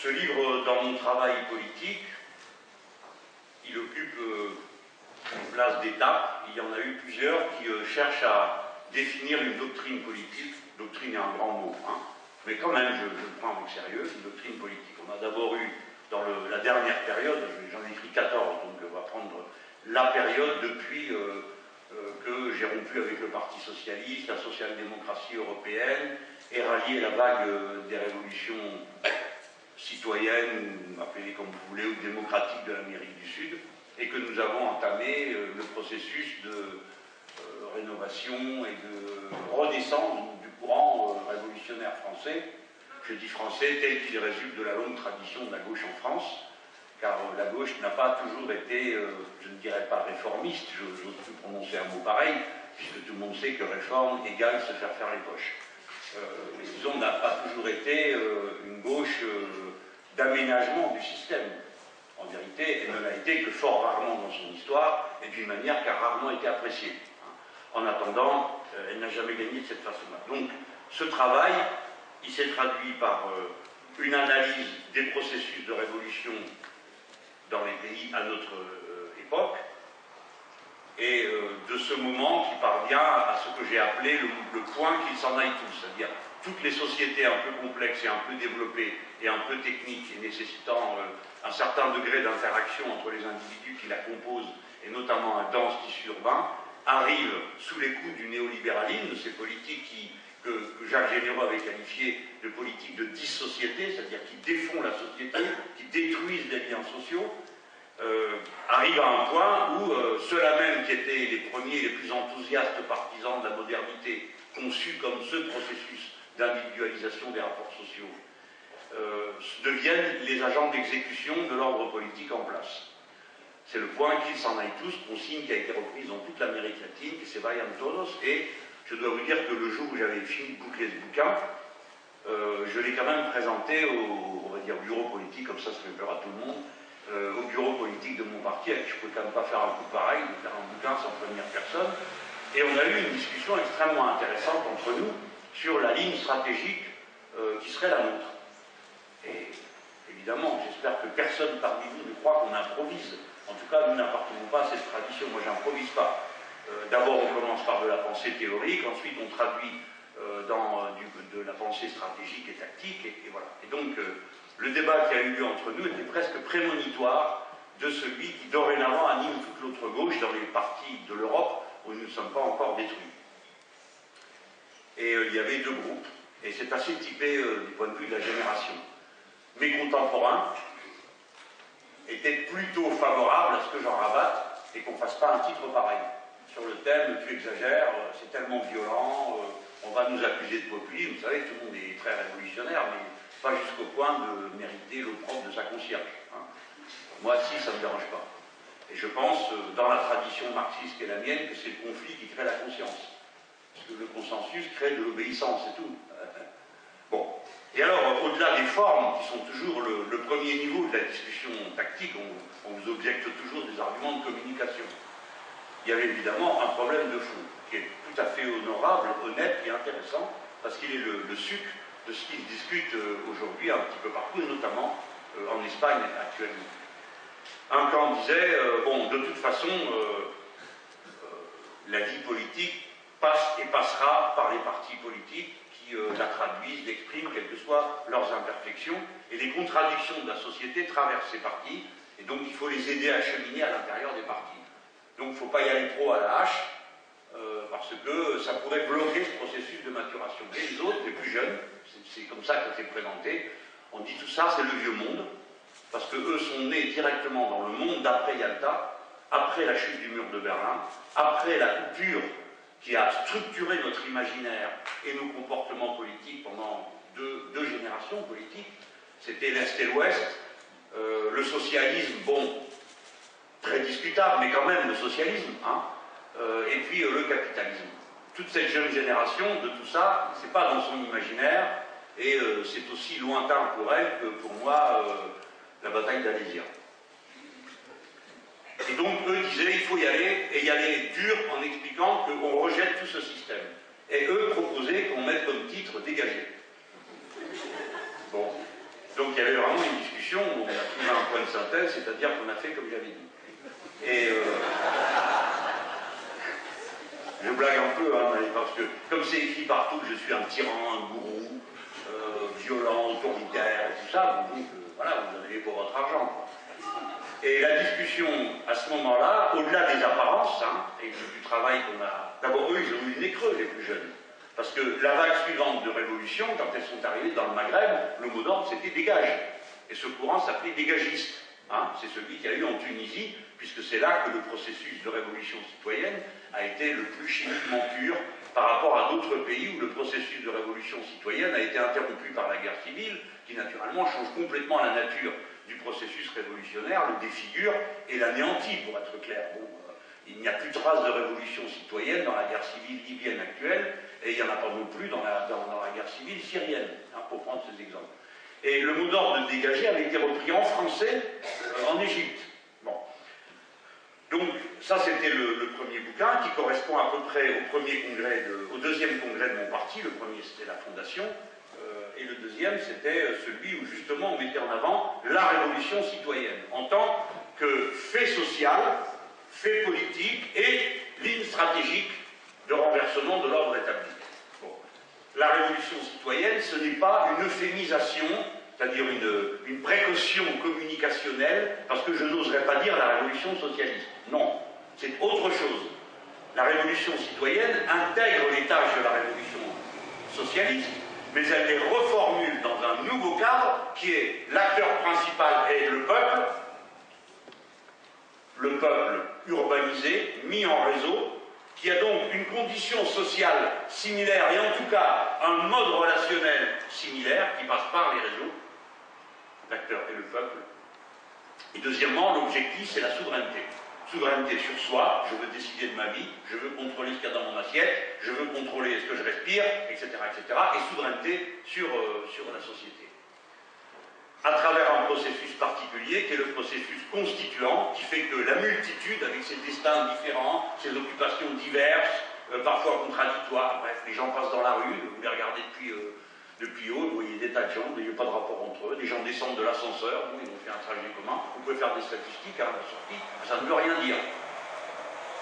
ce livre, dans mon travail politique, il occupe une place d'étape. Il y en a eu plusieurs qui cherchent à définir une doctrine politique. Doctrine est un grand mot, hein, mais quand même, je le prends avec sérieux, une doctrine politique. On a d'abord eu, dans la dernière période, j'en ai écrit 14, donc on va prendre la période depuis que j'ai rompu avec le Parti socialiste, la social-démocratie européenne, et rallié la vague des révolutions citoyennes, appelez-les comme vous voulez, ou démocratiques de l'Amérique du Sud, et que nous avons entamé le processus de rénovation et de renaissance du courant révolutionnaire français. Je dis français tel qu'il résulte de la longue tradition de la gauche en France, car la gauche n'a pas toujours été, je ne dirais pas réformiste, je n'ose plus prononcer un mot pareil, puisque tout le monde sait que réforme égale se faire faire les poches. Mais disons, n'a pas toujours été une gauche d'aménagement du système. En vérité, elle ne l'a été que fort rarement dans son histoire, et d'une manière qui a rarement été appréciée. En attendant, elle n'a jamais gagné de cette façon-là. Donc, ce travail, il s'est traduit par une analyse des processus de révolution dans les pays à notre époque, et de ce moment qui parvient à ce que j'ai appelé le point qu'ils s'en aillent tous, c'est-à-dire toutes les sociétés un peu complexes et un peu développées et un peu techniques et nécessitant un certain degré d'interaction entre les individus qui la composent, et notamment un dense tissu urbain, arrivent sous les coups du néolibéralisme, de ces politiques que Jacques Généreux avait qualifiées de politiques de dissociété, c'est-à-dire qui défont la société, qui détruisent les liens sociaux, arrive à un point où ceux-là même qui étaient les premiers, les plus enthousiastes partisans de la modernité, conçus comme ce processus d'individualisation des rapports sociaux, deviennent les agents d'exécution de l'ordre politique en place. C'est le point qu'ils s'en aillent tous, consigne qui a été reprise dans toute l'Amérique latine, qui se vayan todos, et je dois vous dire que le jour où j'avais fini de boucler ce bouquin, je l'ai quand même présenté au, on va dire, bureau politique, comme ça fait peur à tout le monde, au bureau politique de mon parti, avec qui je ne peux quand même pas faire un coup pareil, de faire un bouquin sans prévenir personne. Et on a eu une discussion extrêmement intéressante entre nous sur la ligne stratégique qui serait la nôtre. Et évidemment, j'espère que personne parmi vous ne croit qu'on improvise. En tout cas, nous n'appartenons pas à cette tradition. Moi, j'improvise pas. D'abord, on commence par de la pensée théorique, ensuite on traduit de la pensée stratégique et tactique, et voilà. Et donc, le débat qui a eu lieu entre nous était presque prémonitoire de celui qui dorénavant anime toute l'autre gauche dans les parties de l'Europe où nous ne sommes pas encore détruits. Et il y avait deux groupes, et c'est assez typé du point de vue de la génération. Mes contemporains étaient plutôt favorables à ce que j'en rabatte et qu'on ne fasse pas un titre pareil. Sur le thème, tu exagères, c'est tellement violent, on va nous accuser de populisme. Vous savez, tout le monde est très révolutionnaire, mais pas jusqu'au point de mériter l'opprobre de sa concierge. Hein. Moi, si, ça ne me dérange pas. Et je pense, dans la tradition marxiste qui est la mienne, que c'est le conflit qui crée la conscience. Parce que le consensus crée de l'obéissance, c'est tout. Bon. Et alors, au-delà des formes, qui sont toujours le premier niveau de la discussion tactique, on vous objecte toujours des arguments de communication. Il y avait évidemment un problème de fond, qui est tout à fait honorable, honnête et intéressant, parce qu'il est le sucre de ce qui se discute aujourd'hui un petit peu partout, et notamment en Espagne actuellement. Un camp disait, bon, de toute façon, la vie politique passe et passera par les partis politiques qui la traduisent, l'expriment, quelles que soient leurs imperfections, et les contradictions de la société traversent ces partis, et donc il faut les aider à cheminer à l'intérieur des partis. Donc il ne faut pas y aller trop à la hache, parce que ça pourrait bloquer ce processus de maturation. Et les autres, les plus jeunes, c'est comme ça que c'est présenté, on dit tout ça, c'est le vieux monde, parce qu'eux sont nés directement dans le monde d'après Yalta, après la chute du mur de Berlin, après la coupure qui a structuré notre imaginaire et nos comportements politiques pendant deux générations politiques. C'était l'Est et l'Ouest, le socialisme, bon, très discutable, mais quand même le socialisme, hein, et puis le capitalisme. Toute cette jeune génération, de tout ça, c'est pas dans son imaginaire, et c'est aussi lointain pour elle que pour moi la bataille d'Alésia. Et donc eux disaient il faut y aller, et y aller dur en expliquant qu'on rejette tout ce système. Et eux proposaient qu'on mette comme titre dégagé. Bon. Donc il y avait vraiment une discussion où on a trouvé un point de synthèse, c'est-à-dire qu'on a fait comme j'avais dit. Et je blague un peu, hein, parce que comme c'est écrit partout que je suis un tyran, un gourou, violent, autoritaire, et tout ça, vous dites que voilà, vous en avez pour votre argent, quoi. Et la discussion, à ce moment-là, au-delà des apparences, hein, et du travail qu'on a... D'abord, eux, ils ont eu le nez creux, les plus jeunes. Parce que la vague suivante de révolution, quand elles sont arrivées dans le Maghreb, le mot d'ordre, c'était dégage. Et ce courant s'appelait dégagiste. Hein, c'est celui qu'il y a eu en Tunisie, puisque c'est là que le processus de révolution citoyenne a été le plus chimiquement pur par rapport à d'autres pays où le processus de révolution citoyenne a été interrompu par la guerre civile, qui naturellement change complètement la nature du processus révolutionnaire, le défigure et l'anéantit, pour être clair. Bon, il n'y a plus de trace de révolution citoyenne dans la guerre civile libyenne actuelle, et il n'y en a pas non plus dans la guerre civile syrienne, hein, pour prendre ces exemples. Et le mot d'ordre de dégager avait été repris en français en Égypte. Bon. Donc, ça c'était le premier bouquin qui correspond à peu près au deuxième congrès de mon parti. Le premier c'était la Fondation, et le deuxième c'était celui où justement on mettait en avant la révolution citoyenne en tant que fait social, fait politique et ligne stratégique de renversement de l'ordre établi. Bon. La révolution citoyenne, ce n'est pas une euphémisation, c'est-à-dire une précaution communicationnelle, parce que je n'oserais pas dire la révolution socialiste. Non, c'est autre chose. La révolution citoyenne intègre les tâches de la révolution socialiste, mais elle les reformule dans un nouveau cadre qui est l'acteur principal est le peuple urbanisé, mis en réseau, qui a donc une condition sociale similaire, et en tout cas un mode relationnel similaire, qui passe par les réseaux, l'acteur et le peuple. Et deuxièmement, l'objectif, c'est la souveraineté. Souveraineté sur soi, je veux décider de ma vie, je veux contrôler ce qu'il y a dans mon assiette, je veux contrôler ce que je respire, etc., etc., et souveraineté sur la société. À travers un processus particulier, qui est le processus constituant, qui fait que la multitude, avec ses destins différents, ses occupations diverses, parfois contradictoires, bref, les gens passent dans la rue, vous les regardez depuis haut, vous voyez des tas de gens, il n'y a pas de rapport entre eux, des gens descendent de l'ascenseur, ils ont fait un trajet commun, vous pouvez faire des statistiques à la sortie, ça ne veut rien dire.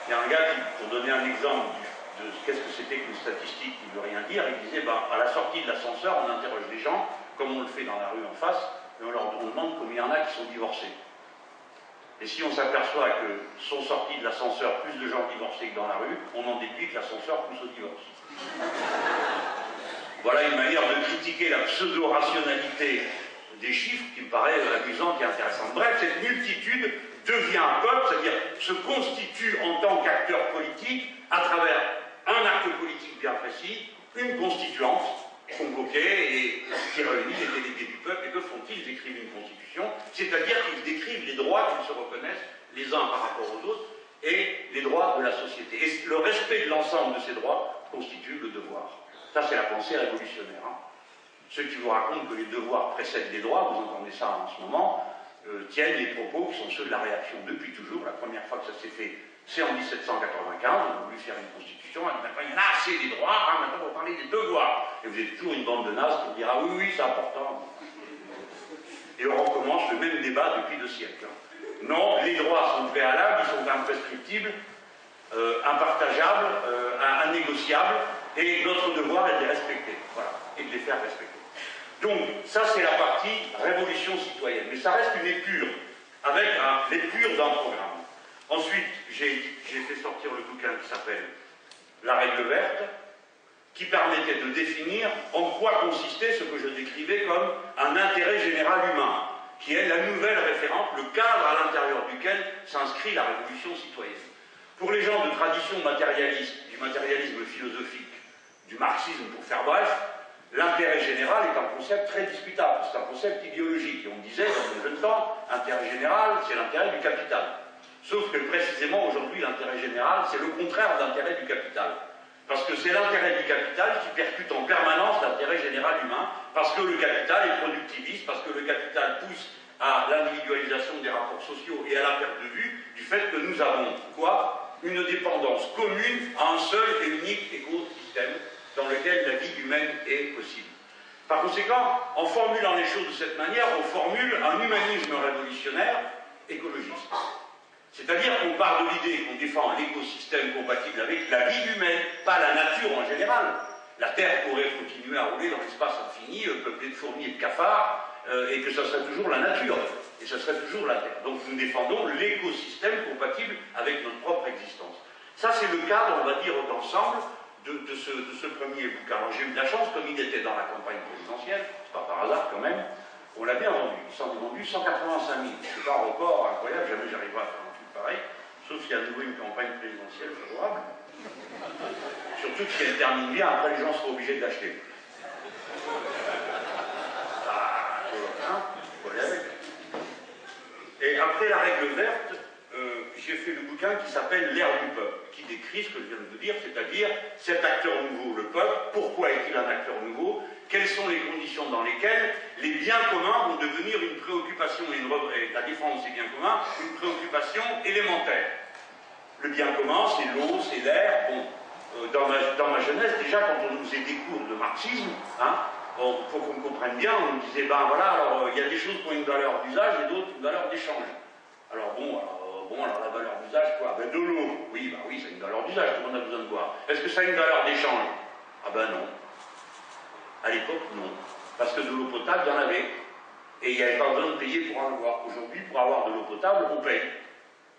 Il y a un gars qui, pour donner un exemple de qu'est-ce que c'était qu'une statistique qui ne veut rien dire, il disait, à la sortie de l'ascenseur, on interroge les gens, comme on le fait dans la rue en face, et on leur demande combien il y en a qui sont divorcés. Et si on s'aperçoit que sont sortis de l'ascenseur plus de gens divorcés que dans la rue, on en déduit que l'ascenseur pousse au divorce. Voilà une manière de critiquer la pseudo-rationalité des chiffres qui me paraît amusante et intéressante. Bref, cette multitude devient un peuple, c'est-à-dire se constitue en tant qu'acteur politique à travers un acte politique bien précis, une constituante convoquée et qui réunit les délégués du peuple. Et que font-ils? Ils écrivent une constitution, c'est-à-dire qu'ils décrivent les droits qu'ils se reconnaissent les uns par rapport aux autres et les droits de la société. Et le respect de l'ensemble de ces droits constitue le devoir. Ça, c'est la pensée révolutionnaire. Hein. Ceux qui vous racontent que les devoirs précèdent les droits, vous entendez ça en ce moment, tiennent les propos qui sont ceux de la réaction depuis toujours. La première fois que ça s'est fait, c'est en 1795, on a voulu faire une constitution, on a dit maintenant il y en a assez des droits, hein, maintenant on va parler des devoirs. Et vous êtes toujours une bande de nazes pour dire ah oui, oui, c'est important. Et on recommence le même débat depuis 2 siècles. Hein. Non, les droits sont préalables, ils sont imprescriptibles, impartageables, innégociables, et notre devoir est de les respecter, voilà, et de les faire respecter. Donc, ça c'est la partie révolution citoyenne, mais ça reste une épure, avec l'épure d'un programme. Ensuite, j'ai fait sortir le bouquin qui s'appelle La règle verte, qui permettait de définir en quoi consistait ce que je décrivais comme un intérêt général humain, qui est la nouvelle référence, le cadre à l'intérieur duquel s'inscrit la révolution citoyenne. Pour les gens de tradition matérialiste, du matérialisme philosophique, du marxisme pour faire bref, l'intérêt général est un concept très discutable, c'est un concept idéologique. Et on disait dans le jeune temps, l'intérêt général, c'est l'intérêt du capital. Sauf que précisément aujourd'hui, l'intérêt général, c'est le contraire de l'intérêt du capital. Parce que c'est l'intérêt du capital qui percute en permanence l'intérêt général humain, parce que le capital est productiviste, parce que le capital pousse à l'individualisation des rapports sociaux et à la perte de vue du fait que nous avons quoi? Une dépendance commune à un seul et unique écosystème dans lequel la vie humaine est possible. Par conséquent, en formulant les choses de cette manière, on formule un humanisme révolutionnaire écologiste. C'est-à-dire qu'on part de l'idée qu'on défend un écosystème compatible avec la vie humaine, pas la nature en général. La Terre pourrait continuer à rouler dans l'espace infini, peuplé de fourmis et de cafards, et que ça serait toujours la nature, et ça serait toujours la Terre. Donc nous défendons l'écosystème compatible avec notre propre existence. Ça, c'est le cadre, on va dire, d'ensemble de ce premier bouquin. Alors j'ai eu de la chance, comme il était dans la campagne présidentielle, c'est pas par hasard quand même, on l'a bien vendu. Il s'en est vendu 185 000. C'est pas un record incroyable, jamais j'arriverai à faire un truc pareil, sauf s'il y a à nouveau une campagne présidentielle favorable. Surtout que si elle termine bien, après les gens seront obligés de l'acheter. Et après la règle verte, j'ai fait le bouquin qui s'appelle L'ère du peuple, qui décrit ce que je viens de vous dire, c'est-à-dire cet acteur nouveau, le peuple. Pourquoi est-il un acteur nouveau? Quelles sont les conditions dans lesquelles les biens communs vont devenir une préoccupation et la défense des biens communs, une préoccupation élémentaire. Le bien commun, c'est l'eau, c'est l'air. Bon, dans ma jeunesse, déjà, quand on nous faisait des cours de marxisme, bon, il faut qu'on comprenne bien, on nous disait, ben voilà, alors il y a des choses qui ont une valeur d'usage et d'autres une valeur d'échange. Alors la valeur d'usage, quoi? Ben de l'eau. Oui, ben oui, c'est une valeur d'usage, tout le monde a besoin de boire. Est-ce que ça a une valeur d'échange? Ah ben non. À l'époque, non. Parce que de l'eau potable, il y en avait. Et il n'y avait pas besoin de payer pour en avoir. Aujourd'hui, pour avoir de l'eau potable, on paye.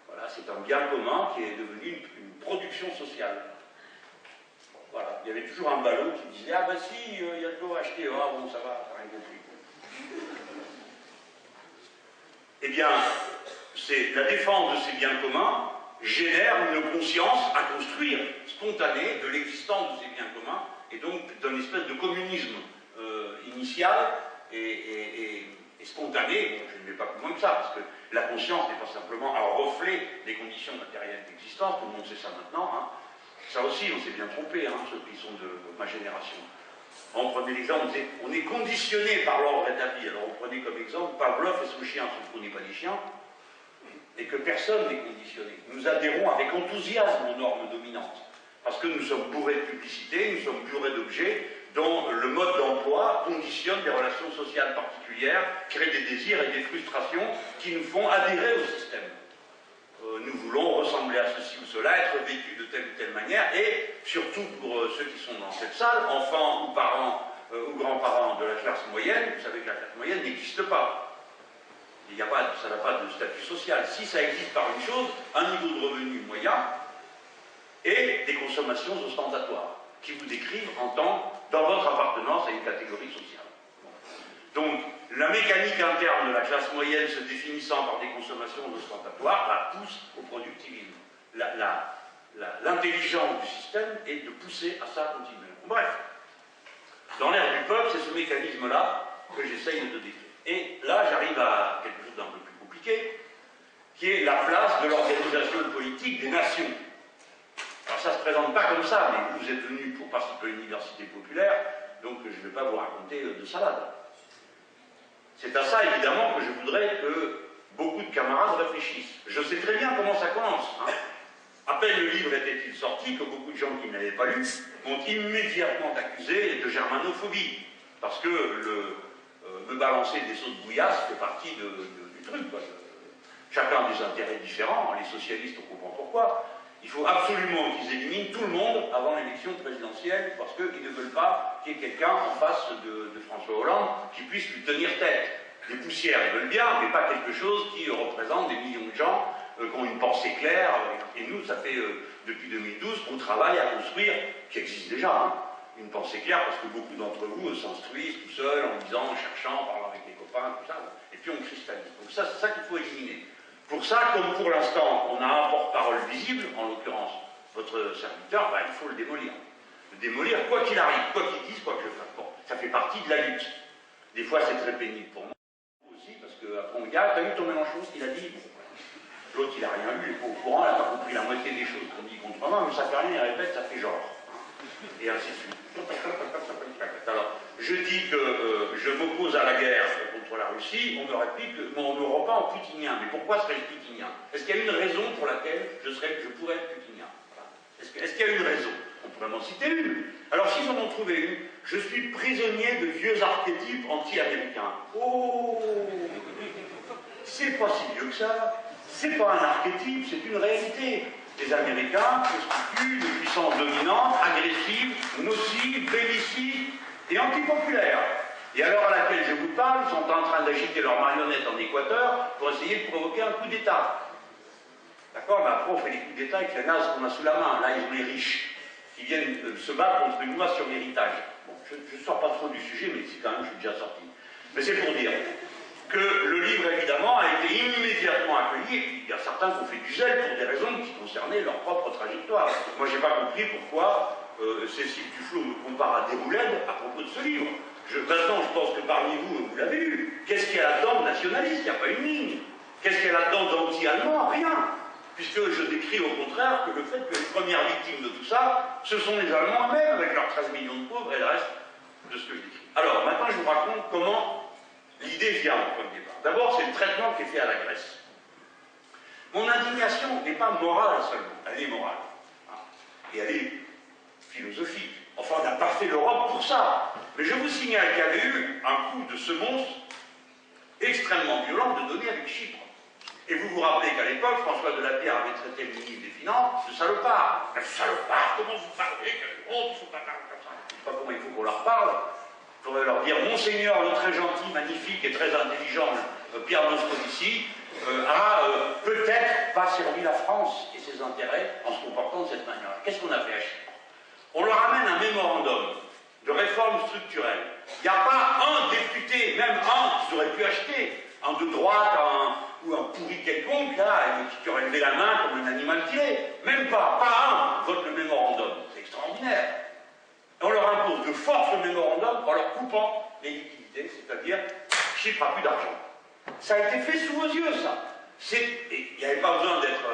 Voilà, c'est un bien commun qui est devenu une production sociale. Voilà, il y avait toujours un ballot qui disait « Ah ben si, il y a de l'eau à acheter. Ah bon, ça va, t'as rien compris. » Eh bien, la défense de ces biens communs génère une conscience à construire spontanée de l'existence de ces biens communs et donc d'un espèce de communisme initial et spontané. Bon, je ne vais pas plus loin que ça, parce que la conscience n'est pas simplement un reflet des conditions matérielles d'existence, tout le monde sait ça maintenant. Hein. Ça aussi, on s'est bien trompé, hein, ceux qui sont de ma génération. On prenait l'exemple, on disait, on est conditionné par l'ordre établi. Alors on prenait comme exemple Pavlov et son chien, sauf qu'on n'est pas des chiens, et que personne n'est conditionné. Nous adhérons avec enthousiasme aux normes dominantes, parce que nous sommes bourrés de publicité, nous sommes bourrés d'objets dont le mode d'emploi conditionne des relations sociales particulières, crée des désirs et des frustrations qui nous font adhérer au système. Nous voulons ressembler à ceci ou cela, être vécus de telle ou telle manière, et surtout pour ceux qui sont dans cette salle, enfants ou parents ou grands-parents de la classe moyenne, vous savez que la classe moyenne n'existe pas. Ça n'a pas de statut social. Si ça existe par une chose, un niveau de revenu moyen et des consommations ostentatoires, qui vous décrivent dans votre appartenance à une catégorie sociale. Donc, la mécanique interne de la classe moyenne se définissant par des consommations ostentatoires, la pousse au productivisme. L'intelligence du système est de pousser à ça continuellement. Bref, dans l'ère du peuple, c'est ce mécanisme-là que j'essaye de décrire. Et là, j'arrive à quelque chose d'un peu plus compliqué, qui est la place de l'organisation politique des nations. Alors ça ne se présente pas comme ça, mais vous êtes venus pour participer à l'université populaire, donc je ne vais pas vous raconter de salade. C'est à ça, évidemment, que je voudrais que beaucoup de camarades réfléchissent. Je sais très bien comment ça commence. Hein. À peine le livre était-il sorti que beaucoup de gens qui ne l'avaient pas lu m'ont immédiatement accusé de germanophobie. Parce que me balancer des sauts de bouillasse fait partie du truc. Quoi. Chacun des intérêts différents. Les socialistes, on comprend pourquoi. Il faut absolument qu'ils éliminent tout le monde avant l'élection présidentielle parce qu'ils ne veulent pas qu'il y ait quelqu'un en face de François Hollande qui puisse lui tenir tête. Des poussières, ils veulent bien, mais pas quelque chose qui représente des millions de gens qui ont une pensée claire. Et nous, ça fait depuis 2012 qu'on travaille à construire, qui existe déjà, hein, une pensée claire parce que beaucoup d'entre vous s'instruisent tout seuls en lisant, en cherchant, en parlant avec les copains, tout ça. Et puis on cristallise. Donc ça, c'est ça qu'il faut éliminer. Pour ça, comme pour l'instant, on a un porte-parole visible, en l'occurrence votre serviteur, il faut le démolir. Le démolir, quoi qu'il arrive, quoi qu'il dise, quoi que je fasse. Bon, ça fait partie de la lutte. Des fois, c'est très pénible pour moi aussi, parce qu'après on me dit « Ah, t'as vu ton Mélenchon, ce qu'il a dit ?» L'autre, il n'a rien vu, il n'est pas au courant, il n'a pas compris la moitié des choses qu'on dit contre moi, mais ça fait rien, il répète, ça fait genre. Et ainsi de suite. Alors, je dis que je m'oppose à la guerre contre la Russie, on me réplique que on me rend pas en putinien. Mais pourquoi serais-je putinien? Est-ce qu'il y a une raison pour laquelle je pourrais être putinien? Est-ce qu'il y a une raison? On peux m'en citer une. Alors s'ils en ont trouvé une, je suis prisonnier de vieux archétypes anti-américains. Oh, c'est pas si vieux que ça. C'est pas un archétype, c'est une réalité. Les Américains constituent une puissance dominante, agressive, nocive, belliciste et antipopulaire. Et à l'heure à laquelle je vous parle, ils sont en train d'agiter leurs marionnettes en Équateur pour essayer de provoquer un coup d'État. D'accord? Mais après, on fait les coups d'État avec les nazes qu'on a sous la main. Là, ils ont les riches qui viennent se battre contre une loi sur l'héritage. Bon, je ne sors pas trop du sujet, mais c'est quand même, je suis déjà sorti. Mais c'est pour dire que le livre, évidemment, a été immédiatement accueilli, et puis il y a certains qui ont fait du zèle pour des raisons qui concernaient leur propre trajectoire. Moi, je n'ai pas compris pourquoi Cécile Duflot me compare à Déroulède à propos de ce livre. Maintenant, je pense que parmi vous, vous l'avez lu. Qu'est-ce qu'il y a là-dedans de nationaliste? Il n'y a pas une ligne. Qu'est-ce qu'il y a là-dedans d'anti-allemand? Rien. Puisque je décris au contraire que le fait que les premières victimes de tout ça, ce sont les Allemands eux-mêmes, avec leurs 13 millions de pauvres et le reste de ce que je décris. Alors, maintenant, je vous raconte comment l'idée vient au point de départ. D'abord, c'est le traitement qui est fait à la Grèce. Mon indignation n'est pas morale seulement, elle est morale. Et elle est philosophique. Enfin, on n'a pas fait l'Europe pour ça. Mais je vous signale qu'il y avait eu un coup de semonce extrêmement violent de donner avec Chypre. Et vous vous rappelez qu'à l'époque, François Delapierre avait traité le ministre des Finances de salopard. Un salopard, comment vous parlez? Quelle honte, il ne faut pas parler comme ça. Je ne sais pas comment il faut qu'on leur parle. Il faudrait leur dire, Monseigneur, le très gentil, magnifique et très intelligent Pierre Moscovici a peut-être pas servi la France et ses intérêts en se comportant de cette manière. Qu'est-ce qu'on a fait à Chypre? On leur amène un mémorandum de réforme structurelle. Il n'y a pas un député, même un qu'ils auraient pu acheter, un de droite, ou un pourri quelconque, là, qui aurait levé la main comme un animal qu'il est. Même pas un vote le mémorandum. C'est extraordinaire. Et on leur impose de force le mémorandum en leur coupant les liquidités, c'est-à-dire Chypre n'a plus d'argent. Ça a été fait sous vos yeux, ça. Il n'y avait pas besoin d'être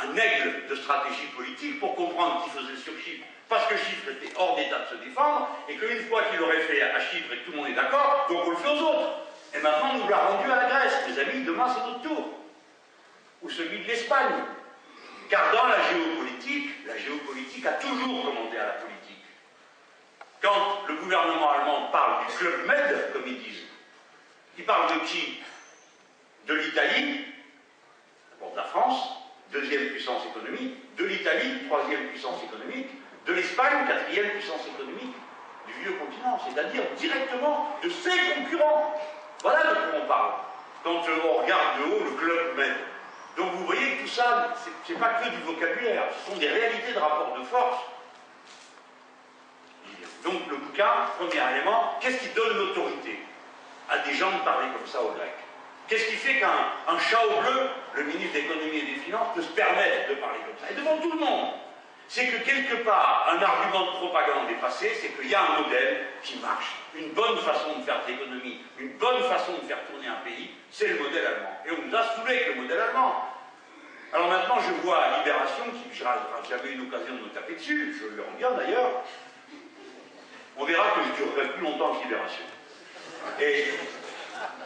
un aigle de stratégie politique pour comprendre ce qu'il faisait sur Chypre. Parce que Chypre était hors d'état de se défendre, et qu'une fois qu'il l'aurait fait à Chypre et que tout le monde est d'accord, donc on le fait aux autres. Et maintenant, on nous l'a rendu à la Grèce. Mes amis, demain, c'est notre tour. Ou celui de l'Espagne. Car dans la géopolitique a toujours commandé à la politique. Quand le gouvernement allemand parle du Club Med, comme ils disent, il parle de qui? De l'Italie, d'abord de la France, deuxième puissance économique, de l'Italie, troisième puissance économique, de l'Espagne, quatrième puissance économique du vieux continent, c'est-à-dire directement de ses concurrents. Voilà de quoi on parle, quand on regarde de haut le Club Med. Donc vous voyez que tout ça, c'est pas que du vocabulaire, ce sont des réalités de rapport de force. Donc le bouquin, premier élément, qu'est-ce qui donne l'autorité à des gens de parler comme ça aux Grecs? Qu'est-ce qui fait qu'un chat au bleu, le ministre de l'économie et des finances, peut se permettre de parler comme ça? Et devant tout le monde. C'est que quelque part, un argument de propagande est passé, c'est qu'il y a un modèle qui marche. Une bonne façon de faire de l'économie, une bonne façon de faire tourner un pays, c'est le modèle allemand. Et on nous a saoulés avec le modèle allemand. Alors maintenant, je vois à Libération, qui j'avais eu l'occasion de me taper dessus, je lui rends bien d'ailleurs, on verra que je durerai plus longtemps que Libération. Et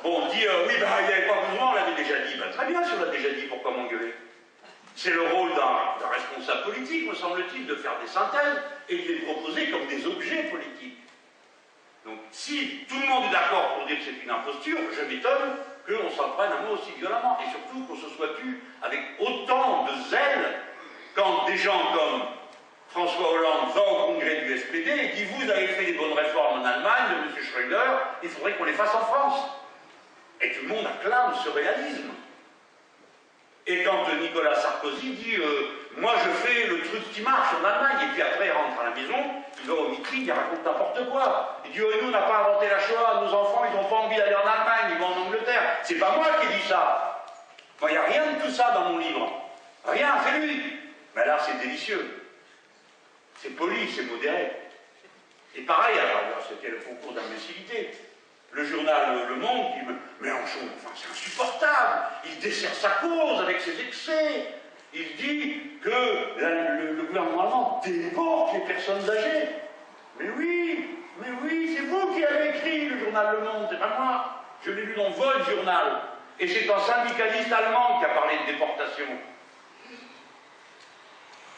bon, on dit, oui, bah, il n'y avait pas besoin, on l'avait déjà dit. Ben, très bien, si on l'a déjà dit, pourquoi m'engueuler? C'est le rôle d'un responsable politique, me semble-t-il, de faire des synthèses et de les proposer comme des objets politiques. Donc, si tout le monde est d'accord pour dire que c'est une imposture, je m'étonne qu'on s'en prenne un mot aussi violemment, et surtout qu'on se soit tu avec autant de zèle quand des gens comme François Hollande va au congrès du SPD et dit « Vous avez fait des bonnes réformes en Allemagne, de M. Schröder, il faudrait qu'on les fasse en France. » Et tout le monde acclame ce réalisme. Et quand Nicolas Sarkozy dit moi je fais le truc qui marche en Allemagne, et puis après il rentre à la maison, il va au meeting, il raconte n'importe quoi. Il dit nous on n'a pas inventé la Shoah, nos enfants ils n'ont pas envie d'aller en Allemagne, ils vont en Angleterre. C'est pas moi qui ai dit ça. Moi il n'y a rien de tout ça dans mon livre. Rien, c'est lui. Mais là c'est délicieux. C'est poli, c'est modéré. Et pareil, alors c'était le concours d'imbécilité. Le journal Le Monde dit « Mélenchon, enfin, c'est insupportable, il dessert sa cause avec ses excès. Il dit que le gouvernement allemand déporte les personnes âgées. » Mais oui, c'est vous qui avez écrit le journal Le Monde, c'est pas moi. Je l'ai lu dans votre journal. Et c'est un syndicaliste allemand qui a parlé de déportation.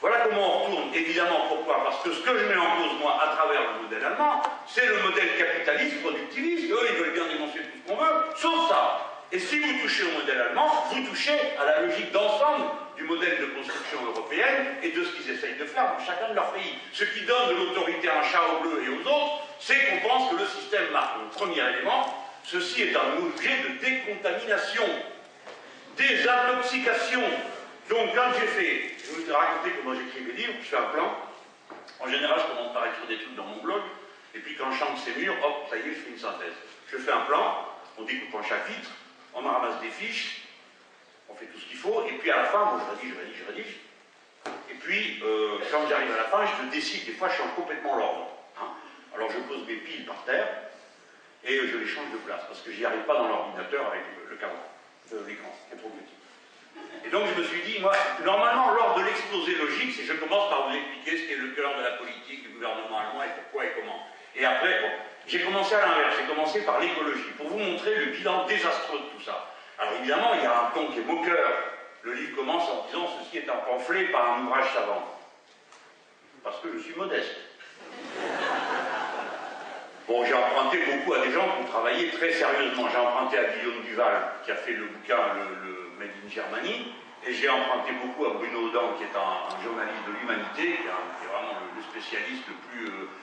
Voilà comment on retourne? Évidemment, pourquoi? Parce que ce que je mets en cause, moi, à travers le modèle allemand, c'est le modèle capitaliste, productiviste. Eux, ils veulent bien dénoncer tout ce qu'on veut, sauf ça. Et si vous touchez au modèle allemand, vous touchez à la logique d'ensemble du modèle de construction européenne et de ce qu'ils essayent de faire dans chacun de leurs pays. Ce qui donne de l'autorité à un chat au bleu et aux autres, c'est qu'on pense que le système marche. Donc, premier élément, ceci est un objet de décontamination, désintoxication. Donc, quand j'ai fait, je vais vous raconter comment j'écris mes livres, je fais un plan. En général, je commence par écrire des trucs dans mon blog, et puis quand je chante ces murs, hop, ça y est, je fais une synthèse. Je fais un plan, on découpe en chapitres, on en ramasse des fiches, on fait tout ce qu'il faut, et puis à la fin, bon, je rédige. Et puis, quand j'arrive à la fin, je décide, des fois, je change complètement l'ordre. Hein. Alors, je pose mes piles par terre, et je les change de place, parce que j'y arrive pas dans l'ordinateur avec le cadre de l'écran, qui est trop petit. Et donc je me suis dit, moi, normalement, lors de l'exposé logique, je commence par vous expliquer ce qu'est le cœur de la politique du gouvernement allemand et pourquoi et comment. Et après, bon, j'ai commencé à l'inverse, j'ai commencé par l'écologie, pour vous montrer le bilan désastreux de tout ça. Alors évidemment, il y a un ton qui est moqueur. Le livre commence en disant, ceci est un pamphlet par un ouvrage savant. Parce que je suis modeste. Bon, j'ai emprunté beaucoup à des gens qui ont travaillé très sérieusement. J'ai emprunté à Guillaume Duval, qui a fait le bouquin le Made in Germany, et j'ai emprunté beaucoup à Bruno Audin, qui est un journaliste de l'humanité, qui est vraiment le spécialiste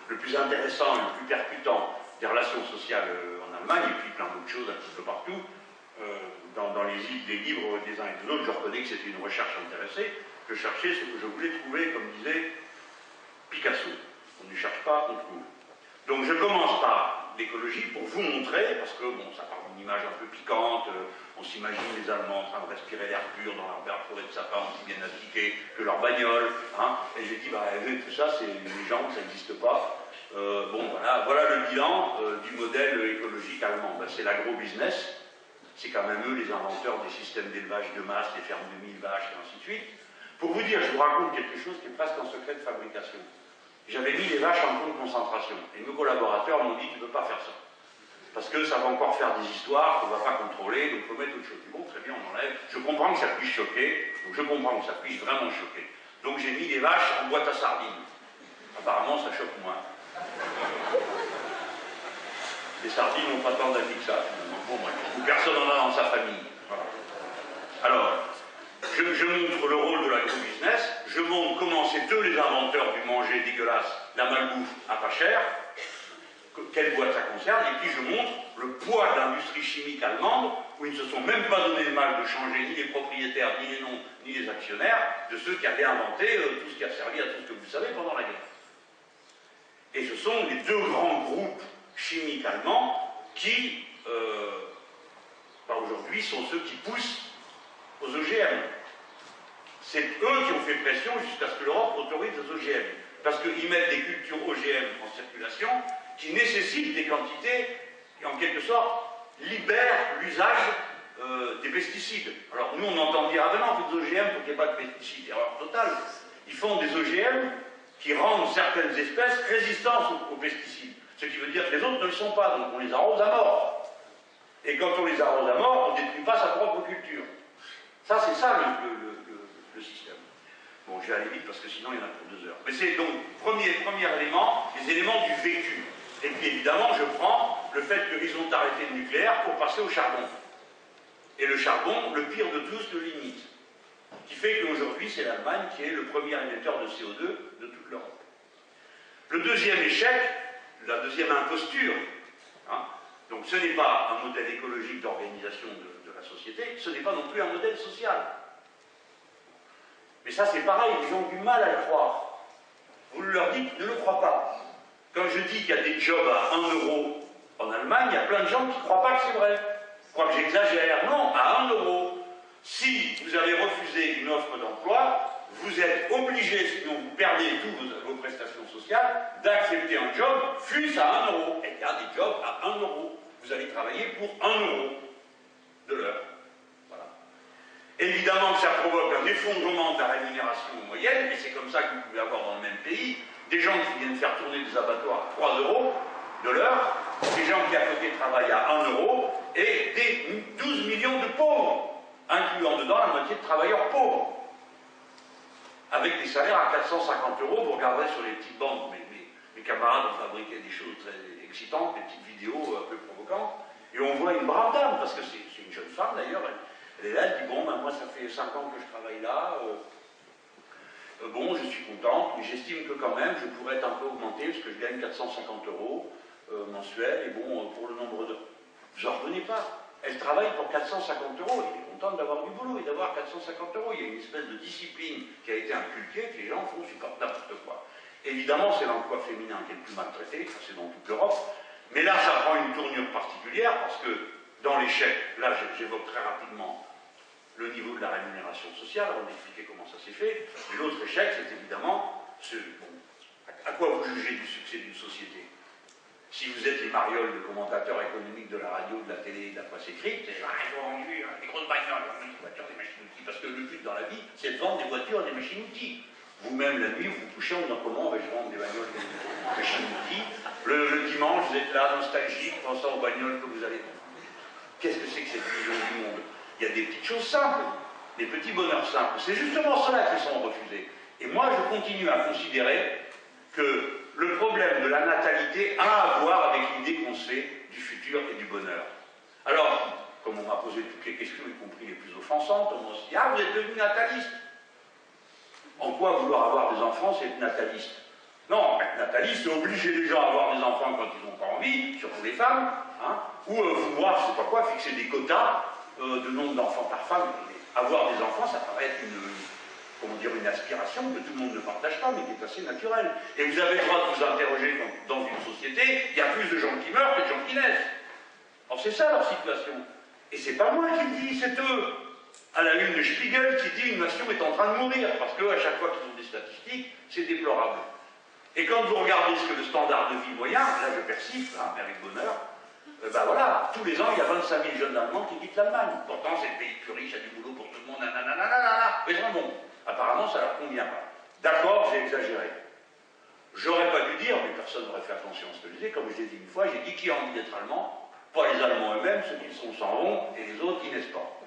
le plus intéressant et le plus percutant des relations sociales en Allemagne, et puis plein d'autres choses un petit peu partout. Dans les livres des uns et des autres, je reconnais que c'était une recherche intéressée. Je cherchais ce que je voulais trouver, comme disait Picasso. On ne cherche pas, on trouve. Donc je commence par l'écologie pour vous montrer, parce que bon, ça part d'une image un peu piquante, on s'imagine les Allemands en train de respirer l'air pur dans leur belle forêt de sapin, aussi bien appliqués que leur bagnole, hein, et j'ai dit, bah tout ça c'est une légende, ça n'existe pas. Bon voilà le bilan du modèle écologique allemand. Ben, c'est l'agro-business, c'est quand même eux les inventeurs des systèmes d'élevage de masse, des fermes de 1000 vaches et ainsi de suite. Pour vous dire, je vous raconte quelque chose qui est presque un secret de fabrication. J'avais mis les vaches en camp de concentration. Et nos collaborateurs m'ont dit, tu ne peux pas faire ça. Parce que ça va encore faire des histoires qu'on ne va pas contrôler, donc il faut mettre autre chose. Bon, très bien, on enlève. Je comprends que ça puisse choquer, donc je comprends que ça puisse vraiment choquer. Donc j'ai mis les vaches en boîte à sardines. Apparemment, ça choque moins. Les sardines n'ont pas tant d'avis que ça. Bon, bref, personne n'en a dans sa famille. Voilà. Alors, je montre le rôle de l'agro-business, je montre comment c'est eux les inventeurs du manger dégueulasse, la malbouffe à pas cher, quelle boîte ça concerne, et puis je montre le poids de l'industrie chimique allemande, où ils ne se sont même pas donné le mal de changer ni les propriétaires, ni les noms, ni les actionnaires, de ceux qui avaient inventé tout ce qui a servi à tout ce que vous savez pendant la guerre. Et ce sont les deux grands groupes chimiques allemands qui, aujourd'hui, sont ceux qui poussent aux OGM. C'est eux qui ont fait pression jusqu'à ce que l'Europe autorise les OGM. Parce qu'ils mettent des cultures OGM en circulation qui nécessitent des quantités qui, en quelque sorte, libèrent l'usage des pesticides. Alors nous, on entend dire, ah ben non, on fait des OGM pour qu'il n'y ait pas de pesticides. Erreur totale. Ils font des OGM qui rendent certaines espèces résistantes aux pesticides. Ce qui veut dire que les autres ne le sont pas, donc on les arrose à mort. Et quand on les arrose à mort, on ne détruit pas sa propre culture. Ça, c'est ça le système. Bon, je vais aller vite parce que sinon il y en a pour 2 heures. Mais c'est donc, premier élément, les éléments du vécu. Et puis évidemment, je prends le fait qu'ils ont arrêté le nucléaire pour passer au charbon. Et le charbon, le pire de tous, le limite. Qui fait qu'aujourd'hui, c'est l'Allemagne qui est le premier émetteur de CO2 de toute l'Europe. Le deuxième échec, la deuxième imposture, hein, donc ce n'est pas un modèle écologique d'organisation de la société, ce n'est pas non plus un modèle social. Mais ça c'est pareil, ils ont du mal à le croire. Vous leur dites, ne le crois pas. Quand je dis qu'il y a des jobs à 1 euro en Allemagne, il y a plein de gens qui ne croient pas que c'est vrai. Je crois que j'exagère. Non, à 1 euro. Si vous avez refusé une offre d'emploi, vous êtes obligé, sinon vous perdez toutes vos prestations sociales, d'accepter un job, fût-ce à 1 euro. Et il y a des jobs à 1 euro. Vous allez travailler pour 1 euro de l'heure. Voilà. Évidemment que ça provoque un effondrement de la rémunération moyenne, et c'est comme ça que vous pouvez avoir dans le même pays des gens qui viennent faire tourner des abattoirs à 3 euros de l'heure, des gens qui à côté travaillent à 1 euro, et des 12 millions de pauvres, incluant dedans la moitié de travailleurs pauvres. avec des salaires à 450 €, vous regarderez sur les petites bandes, mes camarades ont fabriqué des choses très excitantes, des petites vidéos un peu provocantes, et on voit une brave dame, parce que c'est une jeune femme d'ailleurs, elle est là, elle dit, bon, ben, moi ça fait 5 ans que je travaille là, bon, je suis contente, mais j'estime que quand même, je pourrais être un peu augmenté, parce que je gagne 450 € mensuels, et bon, pour le nombre de... Vous n'en revenez pas. Elle travaille pour 450 €, elle est contente d'avoir du boulot et d'avoir 450 €. Il y a une espèce de discipline qui a été inculquée, que les gens font supporter n'importe quoi. Évidemment, c'est l'emploi féminin qui est le plus maltraité, ça c'est dans toute l'Europe, mais là, ça prend une tournure particulière, parce que dans l'échec, là, j'évoque très rapidement le niveau de la rémunération sociale, avant d'expliquer comment ça s'est fait, mais l'autre échec, c'est évidemment, bon, à quoi vous jugez du succès d'une société? Si vous êtes les marioles de commentateurs économiques de la radio, de la télé, de la presse écrite, c'est ils ont vendu des grosses bagnoles, des voitures, des machines-outils, parce que le but dans la vie, c'est de vendre des voitures et des machines-outils. Vous-même, la nuit, vous vous couchez en disant comment vais-je vendre des bagnoles et des machines-outils. Le dimanche, vous êtes là, nostalgique, pensant aux bagnoles que vous allez vendre. Qu'est-ce que c'est que cette vision du monde? Il y a des petites choses simples, des petits bonheurs simples. C'est justement cela qui sont refusés. Et moi, je continue à considérer que le problème de la natalité a à voir avec l'idée qu'on se fait du futur et du bonheur. Alors, comme on m'a posé toutes les questions, y compris les plus offensantes, on m'a dit « Ah, vous êtes devenu nataliste !» En quoi vouloir avoir des enfants, c'est être nataliste? Non, être nataliste, c'est obliger les gens à avoir des enfants quand ils n'ont pas envie, surtout les femmes, hein, ou vouloir, je ne sais pas quoi, fixer des quotas de nombre d'enfants par femme. Avoir des enfants, ça paraît être une aspiration que tout le monde ne partage pas, mais qui est assez naturelle. Et vous avez le droit de vous interroger dans une société, il y a plus de gens qui meurent que de gens qui naissent. Alors c'est ça leur situation. Et c'est pas moi qui le dis, c'est eux. À la une de Spiegel qui dit une nation est en train de mourir, parce qu'à chaque fois qu'ils ont des statistiques, c'est déplorable. Et quand vous regardez ce que le standard de vie moyen, là je persiste, hein, mais avec bonheur, ben voilà, tous les ans il y a 25 000 jeunes Allemands qui quittent l'Allemagne. Pourtant c'est le pays le plus riche, il y a du boulot pour tout le monde, nanana, mais non, bon. Apparemment, ça ne leur convient pas. D'accord, j'ai exagéré. J'aurais pas dû dire, mais personne n'aurait fait attention à ce que je disais, comme je l'ai dit une fois, j'ai dit qui a envie d'être allemand? Pas les Allemands eux-mêmes, ceux qui sont s'en vont, et les autres qui naissent pas.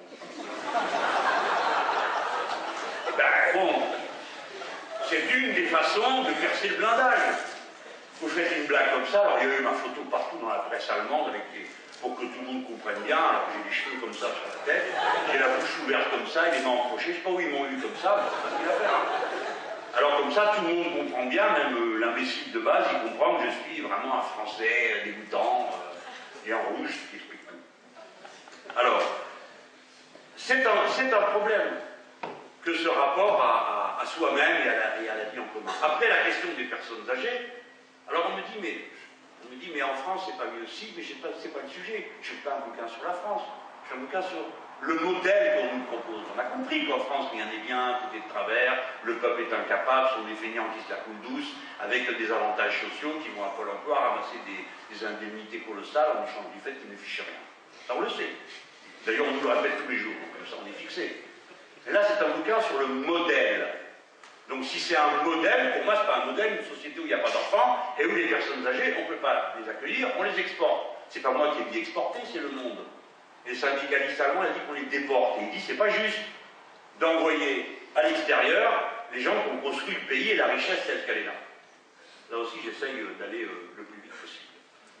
Ben bon, c'est une des façons de percer le blindage. Vous faites une blague comme ça, alors il y a eu ma photo partout dans la presse allemande avec pour que tout le monde comprenne bien, alors j'ai les cheveux comme ça sur la tête, j'ai la bouche ouverte comme ça, et les mains encrochées, je sais pas où ils m'ont eu comme ça, mais c'est facile à faire. Hein. Alors comme ça, tout le monde comprend bien, même l'imbécile de base, il comprend que je suis vraiment un Français dégoûtant, et en rouge, ce qui explique tout. Alors, c'est un problème que ce rapport à soi-même et à la vie en commun. Après, la question des personnes âgées, alors on me dit, mais en France, c'est pas mieux aussi, mais c'est pas le sujet. Je ne fais pas un bouquin sur la France, je fais un bouquin sur le modèle qu'on nous propose. On a compris qu'en France, rien n'est bien, tout est de travers, le peuple est incapable, sont des feignants qui se la coulent douce, avec des avantages sociaux qui vont à Pôle emploi ramasser des indemnités colossales en échange du fait qu'ils ne fichent rien. Ça, on le sait. D'ailleurs, on nous le répète tous les jours, donc comme ça, on est fixé. Et là, c'est un bouquin sur le modèle. Donc si c'est un modèle, pour moi, ce n'est pas un modèle, une société où il n'y a pas d'enfants, et où les personnes âgées, on ne peut pas les accueillir, on les exporte. C'est pas moi qui ai dit exporter, c'est le monde. Et le syndicaliste allemand a dit qu'on les déporte. Et il dit, c'est pas juste d'envoyer à l'extérieur les gens qui ont construit le pays et la richesse telle qu'elle est là. Là aussi, j'essaye d'aller le plus vite possible.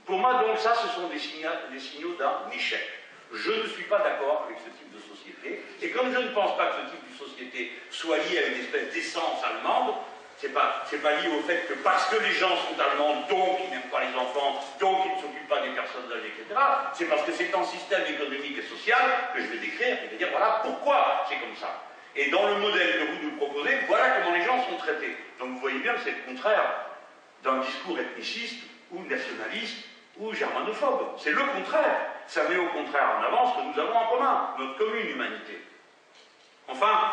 Pour moi, donc, ça, ce sont des signaux d'un échec. Je ne suis pas d'accord avec ce type de société, et comme je ne pense pas que ce type de société soit lié à une espèce d'essence allemande, c'est pas lié au fait que parce que les gens sont allemands, donc ils n'aiment pas les enfants, donc ils ne s'occupent pas des personnes âgées, etc. C'est parce que c'est un système économique et social que je vais décrire, et de dire voilà pourquoi c'est comme ça. Et dans le modèle que vous nous proposez, voilà comment les gens sont traités. Donc vous voyez bien que c'est le contraire d'un discours ethniciste ou nationaliste ou germanophobe. C'est le contraire. Ça met au contraire en avant ce que nous avons en commun, notre commune humanité. Enfin,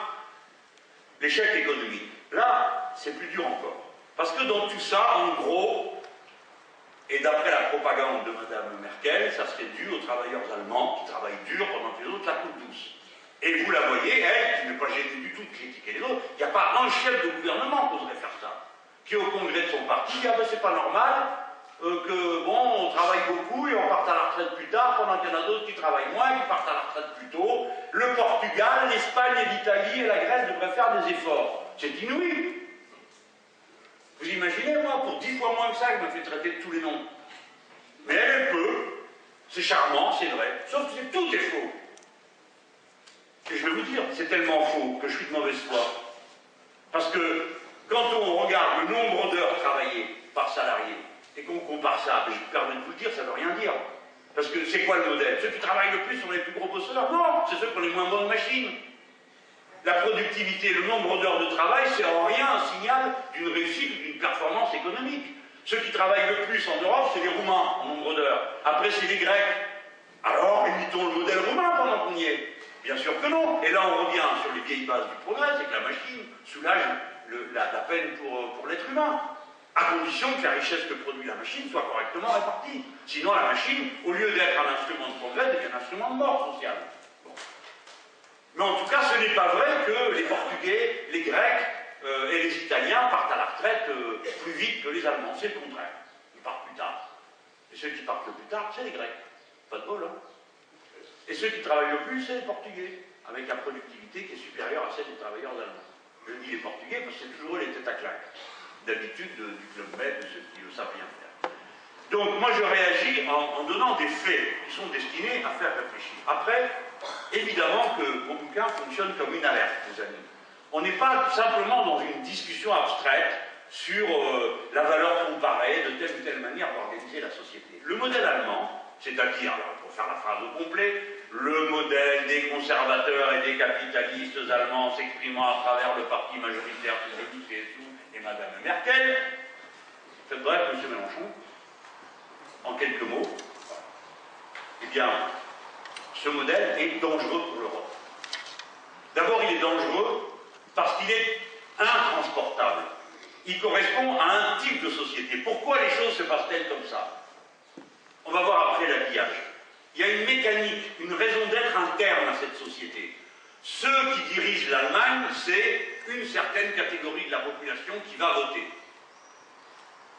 l'échec économique. Là, c'est plus dur encore. Parce que dans tout ça, en gros, et d'après la propagande de Mme Merkel, ça serait dû aux travailleurs allemands qui travaillent dur pendant que les autres la coulent douce. Et vous la voyez, elle, qui n'est pas gênée du tout de critiquer les autres, il n'y a pas un chef de gouvernement qui oserait faire ça. Qui au congrès de son parti dit, ah ben c'est pas normal, que bon, on travaille beaucoup et on part à la retraite plus tard, pendant qu'il y en a d'autres qui travaillent moins et qui partent à la retraite plus tôt. Le Portugal, l'Espagne et l'Italie et la Grèce devraient faire des efforts. C'est inouï. Vous imaginez, moi, pour 10 fois moins que ça, je me fais traiter de tous les noms. Mais elle peut, c'est charmant, c'est vrai, sauf que tout est faux. Et je vais vous dire, c'est tellement faux que je suis de mauvaise foi. Parce que quand on regarde le nombre d'heures travaillées par salarié et qu'on compare ça, je me permets de vous le dire, ça ne veut rien dire. Parce que c'est quoi le modèle? Ceux qui travaillent le plus sont les plus gros bosseurs? Non, c'est ceux qui ont les moins bonnes machines. La productivité, le nombre d'heures de travail, c'est en rien un signal d'une réussite ou d'une performance économique. Ceux qui travaillent le plus en Europe, c'est les Roumains en nombre d'heures. Après, c'est les Grecs. Alors, imitons le modèle roumain pendant qu'on y est. Bien sûr que non. Et là, on revient sur les vieilles bases du progrès, c'est que la machine soulage la peine pour l'être humain, à condition que la richesse que produit la machine soit correctement répartie. Sinon, la machine, au lieu d'être un instrument de progrès, devient un instrument de mort sociale. Bon. Mais en tout cas, ce n'est pas vrai que les Portugais, les Grecs et les Italiens partent à la retraite plus vite que les Allemands. C'est le contraire. Ils partent plus tard. Et ceux qui partent le plus tard, c'est les Grecs. Pas de bol, hein. Et ceux qui travaillent le plus, c'est les Portugais, avec la productivité qui est supérieure à celle des travailleurs allemands. Je dis les Portugais parce que c'est toujours les têtes à claque. D'habitude, du Club Med, de ceux qui le savent bien faire. Donc, moi, je réagis en donnant des faits qui sont destinés à faire réfléchir. Après, évidemment que mon bouquin fonctionne comme une alerte, les amis. On n'est pas simplement dans une discussion abstraite sur la valeur comparée de telle ou telle manière d'organiser la société. Le modèle allemand, c'est-à-dire, pour faire la phrase au complet, le modèle des conservateurs et des capitalistes allemands s'exprimant à travers le parti majoritaire du CSU et Mme Merkel. Faites bref, M. Mélenchon, en quelques mots, eh bien, ce modèle est dangereux pour l'Europe. D'abord, il est dangereux parce qu'il est intransportable. Il correspond à un type de société. Pourquoi les choses se passent-elles comme ça? On va voir après l'habillage. Il y a une mécanique, une raison d'être interne à cette société. Ceux qui dirigent l'Allemagne, c'est une certaine catégorie de la population qui va voter.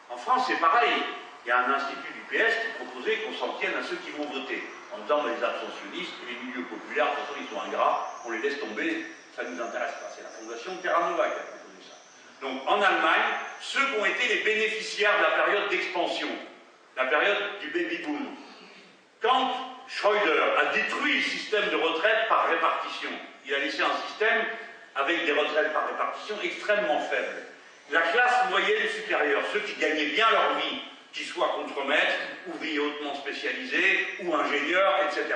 En France, c'est pareil. Il y a un institut du PS qui proposait qu'on s'en tienne à ceux qui vont voter. En disant, les abstentionnistes, les milieux populaires, de toute façon, ils sont ingrats, on les laisse tomber, ça ne nous intéresse pas. C'est la fondation Terra Nova qui a proposé ça. Donc, en Allemagne, ceux qui ont été les bénéficiaires de la période d'expansion, la période du baby-boom, quand Schröder a détruit le système de retraite par répartition, il a laissé un système avec des retraites par répartition extrêmement faibles. La classe moyenne supérieure, ceux qui gagnaient bien leur vie, qu'ils soient contremaîtres, ouvriers hautement spécialisés ou ingénieurs, etc.,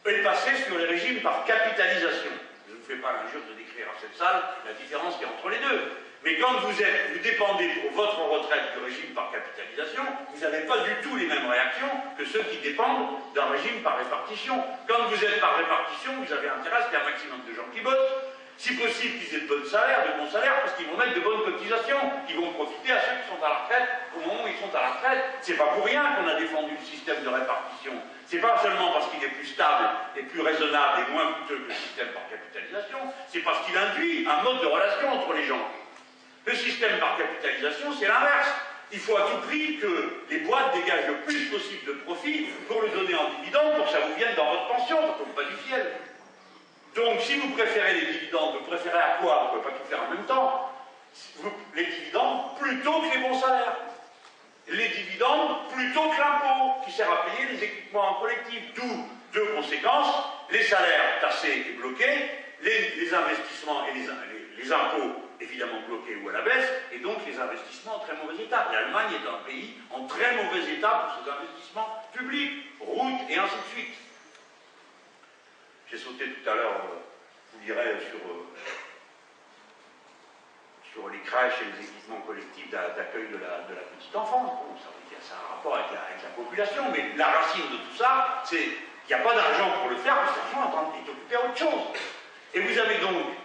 est passé sur les régimes par capitalisation. Je ne vous fais pas l'injure de décrire à cette salle la différence qu'il y a entre les deux. Mais quand vous dépendez pour votre retraite du régime par capitalisation, vous n'avez pas du tout les mêmes réactions que ceux qui dépendent d'un régime par répartition. Quand vous êtes par répartition, vous avez intérêt à ce qu'il y ait un maximum de gens qui bossent, si possible qu'ils aient de bons salaires, parce qu'ils vont mettre de bonnes cotisations, qui vont profiter à ceux qui sont à la retraite au moment où ils sont à la retraite. C'est pas pour rien qu'on a défendu le système de répartition. C'est pas seulement parce qu'il est plus stable et plus raisonnable et moins coûteux que le système par capitalisation, c'est parce qu'il induit un mode de relation entre les gens. Le système par capitalisation, c'est l'inverse. Il faut à tout prix que les boîtes dégagent le plus possible de profit pour le donner en dividende, pour que ça vous vienne dans votre pension, ça ne tombe pas du ciel. Donc, si vous préférez les dividendes, vous préférez à quoi? Vous ne pouvez pas tout faire en même temps. Les dividendes plutôt que les bons salaires. Les dividendes plutôt que l'impôt, qui sert à payer les équipements collectifs. D'où deux conséquences, les salaires tassés et bloqués, les investissements et les impôts évidemment bloqués ou à la baisse, et donc les investissements en très mauvais état. L'Allemagne est un pays en très mauvais état pour ses investissements publics, routes et ainsi de suite. J'ai sauté tout à l'heure, je vous dirais, sur les crèches et les équipements collectifs d'accueil de la petite enfance. Bon, ça a un rapport avec la population, mais la racine de tout ça, c'est qu'il n'y a pas d'argent pour le faire, parce que l'argent est occupé à autre chose. Et vous avez donc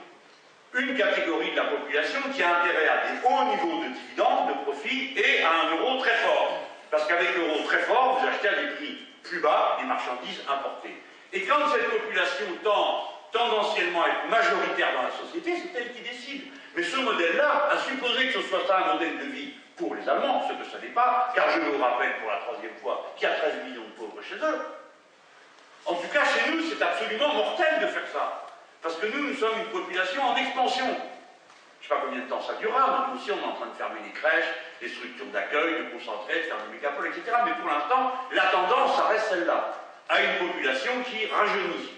une catégorie de la population qui a intérêt à des hauts niveaux de dividendes, de profit, et à un euro très fort. Parce qu'avec l'euro très fort, vous achetez à des prix plus bas des marchandises importées. Et quand cette population tend tendanciellement à être majoritaire dans la société, c'est elle qui décide. Mais ce modèle-là a supposé que ce soit ça un modèle de vie pour les Allemands, ce que ça n'est pas, car je vous rappelle pour la troisième fois qu'il y a 13 millions de pauvres chez eux. En tout cas, chez nous, c'est absolument mortel de faire ça. Parce que nous sommes une population en expansion. Je ne sais pas combien de temps ça durera, nous aussi on est en train de fermer les crèches, les structures d'accueil, de concentrer, de faire des mégapoles, etc. Mais pour l'instant, la tendance, ça reste celle-là, à une population qui rajeunit.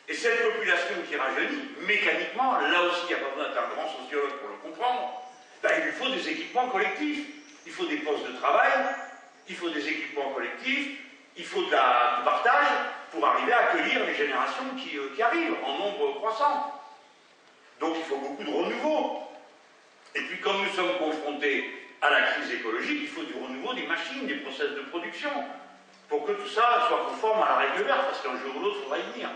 Et cette population qui rajeunit, mécaniquement, là aussi, il n'y a pas besoin d'être un grand sociologue pour le comprendre, ben, il lui faut des équipements collectifs. Il faut des postes de travail, il faut des équipements collectifs, il faut du partage pour arriver à accueillir les générations qui arrivent en nombre croissant. Donc il faut beaucoup de renouveau. Et puis comme nous sommes confrontés à la crise écologique, il faut du renouveau des machines, des process de production, pour que tout ça soit conforme à la règle verte, parce qu'un jour ou l'autre, on va y venir.